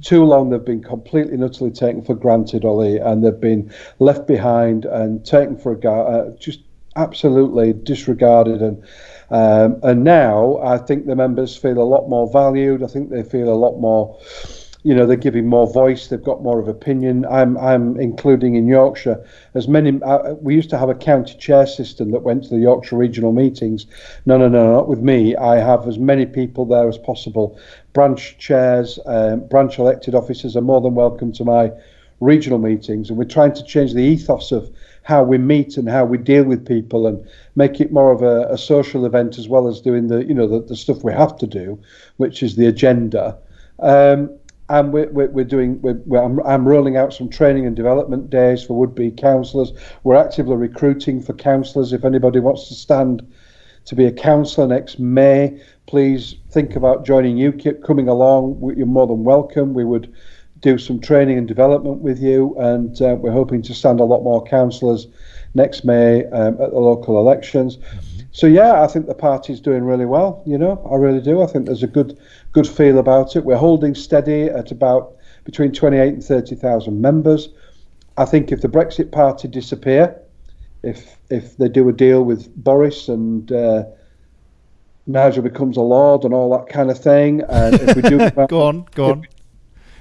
too long they've been completely and utterly taken for granted, Ollie, and they've been left behind and taken for just absolutely disregarded, and now I think the members feel a lot more valued. I think they feel a lot more, they're giving more voice. They've got more of opinion. I'm including in Yorkshire as many. We used to have a county chair system that went to the Yorkshire regional meetings. No, not with me. I have as many people there as possible. Branch chairs, branch elected officers are more than welcome to my regional meetings, and we're trying to change the ethos of how we meet and how we deal with people and make it more of a social event as well as doing the stuff we have to do, which is the agenda. And I'm rolling out some training and development days for would-be councillors. We're actively recruiting for councillors. If anybody wants to stand to be a councillor next May, please think about joining UKIP, coming along. You're more than welcome. We would do some training and development with you, and we're hoping to stand a lot more councillors next May at the local elections. So I think the party's doing really well. I really do. I think there's a good feel about it. We're holding steady at about between 28 and 30,000 members. I think if the Brexit party disappear, if they do a deal with Boris and Nigel becomes a lord and all that kind of thing, and if we do go on.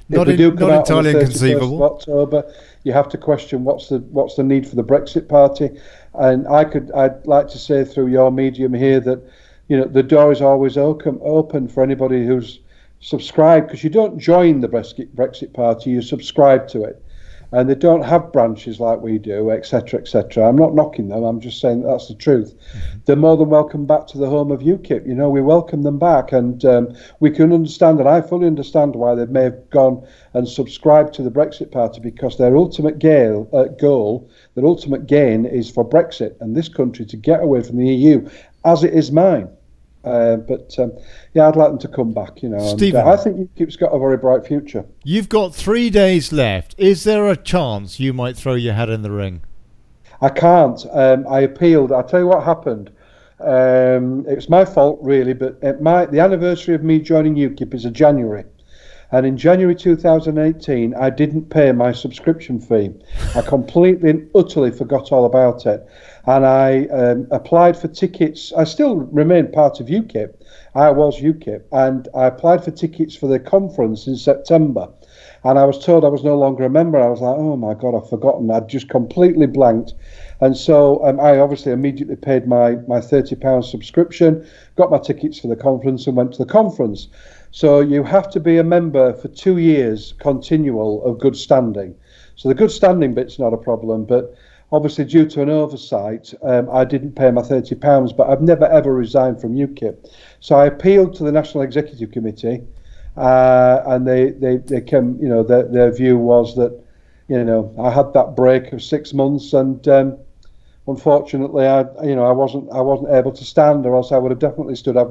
Not entirely inconceivable. October, you have to question what's the need for the Brexit party, and I'd like to say through your medium here that the door is always open for anybody who's subscribed, because you don't join the Brexit party, you subscribe to it, and they don't have branches like we do, etc., etc. I'm not knocking them. I'm just saying that's the truth. They're more than welcome back to the home of UKIP. You know, we welcome them back, and we can understand, and I fully understand why they may have gone and subscribed to the Brexit Party, because their ultimate goal, their ultimate gain is for Brexit and this country to get away from the EU, as it is mine. Yeah, I'd like them to come back, you know. Stephen, and I think UKIP's got a very bright future. You've got 3 days left. Is there a chance you might throw your hat in the ring? I can't. I appealed. I'll tell you what happened. It was my fault, really, but the anniversary of me joining UKIP is in January. And in January 2018, I didn't pay my subscription fee. I completely and utterly forgot all about it. And I applied for tickets. I still remain part of UKIP. I was UKIP. And I applied for tickets for the conference in September. And I was told I was no longer a member. I was like, oh my God, I've forgotten. I'd just completely blanked. And so I obviously immediately paid my £30 subscription, got my tickets for the conference and went to the conference. So you have to be a member for 2 years continual of good standing. So the good standing bit's not a problem, but obviously due to an oversight, I didn't pay my £30, but I've never ever resigned from UKIP. So I appealed to the National Executive Committee, and they came, you know, their view was that, you know, I had that break of 6 months, and unfortunately, I wasn't able to stand, or else I would have definitely stood. I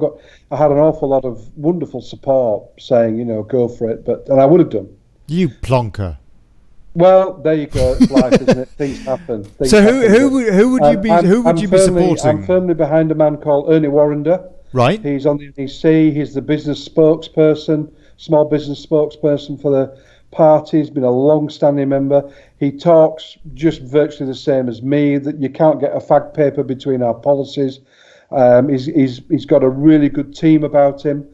had an awful lot of wonderful support saying, you know, go for it, and I would have done. You plonker. Well, there you go. It's life, isn't it? Things happen. So who would you be supporting? I'm firmly behind a man called Ernie Warrender. Right. He's on the NEC. He's the business spokesperson, small business spokesperson for the party. He's been a long-standing member. He talks just virtually the same as me, that you can't get a fag paper between our policies. He's got a really good team about him.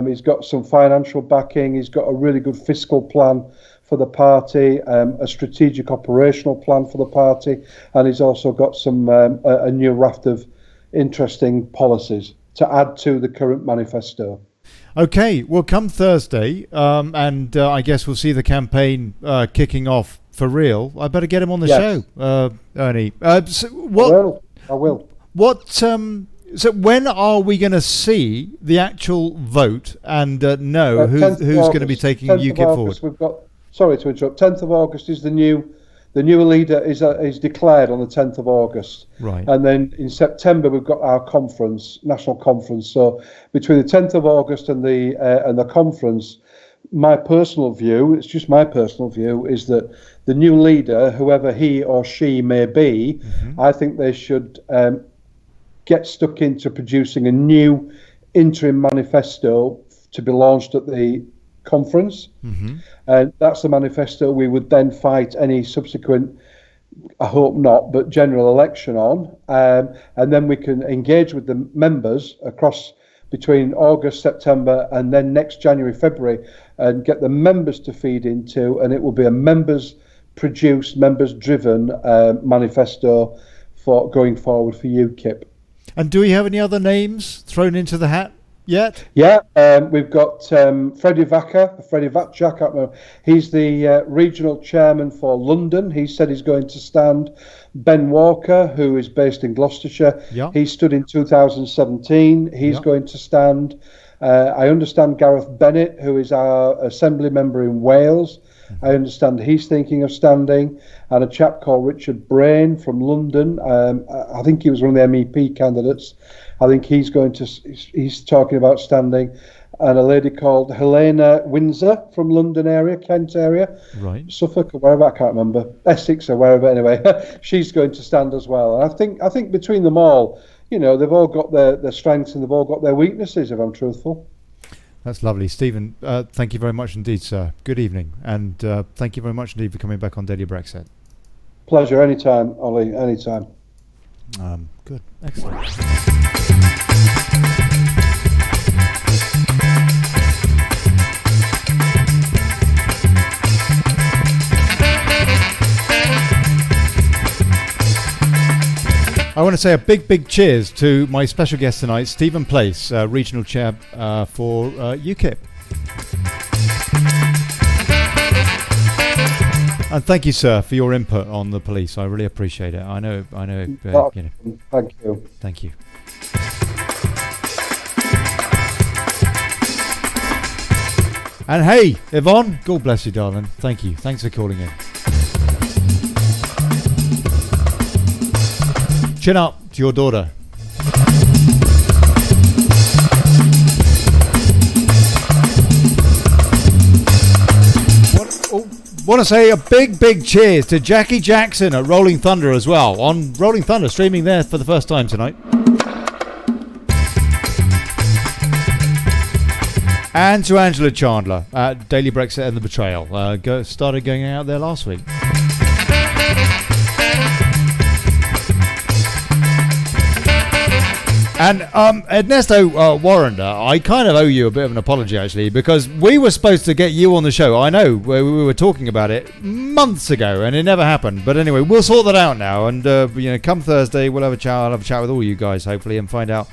He's got some financial backing. He's got a really good fiscal plan for the party, a strategic operational plan for the party, and he's also got some a new raft of interesting policies to add to the current manifesto. Okay, well, come Thursday, and I guess we'll see the campaign kicking off for real. I better get him on the show, Ernie. I will. What? So when are we going to see the actual vote and know who's going to be taking UKIP forward? We've got. Sorry to interrupt. 10th of August is the new leader is declared on the 10th of August. Right. And then in September we've got our conference, national conference. So between the 10th of August and the conference, my personal view, it's just my personal view, is that the new leader, whoever he or she may be, I think they should get stuck into producing a new interim manifesto to be launched at the conference, and that's the manifesto we would then fight any subsequent, I hope not, but general election on, and then we can engage with the members across between August, September, and then next January, February, and get the members to feed into, and it will be a members produced, members driven manifesto for going forward for UKIP. And do we have any other names thrown into the hat yet? Yeah, we've got Freddie Vatchak. He's the regional chairman for London. He said he's going to stand. Ben Walker, who is based in Gloucestershire, he stood in 2017. He's going to stand. I understand Gareth Bennett, who is our assembly member in Wales. I understand he's thinking of standing. And a chap called Richard Brain from London. I think he was one of the MEP candidates. I think he's talking about standing. And a lady called Helena Windsor from London area, Kent area, right, Suffolk or wherever, I can't remember, Essex or wherever. Anyway, she's going to stand as well. And I think between them all, you know, they've all got their strengths and they've all got their weaknesses, if I'm truthful. That's lovely. Stephen, thank you very much indeed, sir. Good evening. And thank you very much indeed for coming back on Daily Brexit. Pleasure. Anytime, Ollie. Anytime. Good. Excellent. I want to say a big cheers to my special guest tonight, Stephen Place, Regional Chair for UKIP. And thank you, sir, for your input on the police. I really appreciate it. I know. Thank you. Thank you. And hey, Yvonne, God bless you, darling. Thank you. Thanks for calling in. Chin up to your daughter. Want to say a big cheers to Jackie Jackson at Rolling Thunder as well. On Rolling Thunder, streaming there for the first time tonight. And to Angela Chandler at Daily Brexit and the Betrayal. Started going out there last week. And Ernesto Warrender, I kind of owe you a bit of an apology, actually, because we were supposed to get you on the show. I know, we were talking about it months ago, and it never happened. But anyway, we'll sort that out now. And come Thursday, we'll have a chat. I'll have a chat with all you guys, hopefully, and find out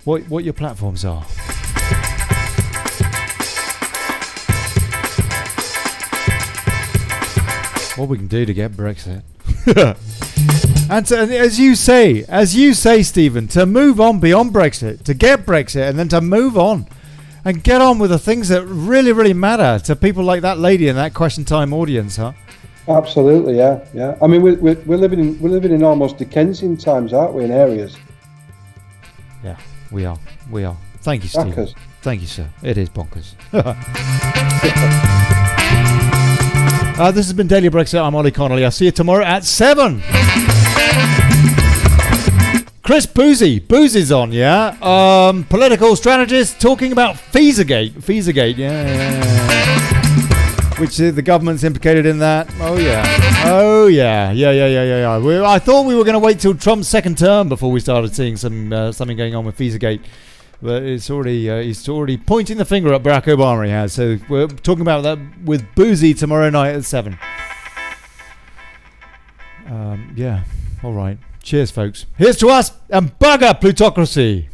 what your platforms are. What we can do to get Brexit. And as you say, Stephen, to move on beyond Brexit, to get Brexit, and then to move on and get on with the things that really, really matter to people like that lady in that Question Time audience, huh? Absolutely, yeah. I mean, we're living in almost Dickensian times, aren't we? In areas. Yeah, we are. Thank you, Stephen. Bonkers. Thank you, sir. It is bonkers. This has been Daily Brexit. I'm Olly Connelly. I'll see you tomorrow at 7. Chris Boozy's on, yeah? Political strategist talking about Feesagate, yeah. Which the government's implicated in that. Oh, yeah. I thought we were going to wait till Trump's second term before we started seeing something going on with Feesagate. But it's already he's already pointing the finger at Barack Obama, he has. So we're talking about that with Boozy tomorrow night at 7. Yeah, all right. Cheers, folks. Here's to us and bugger plutocracy.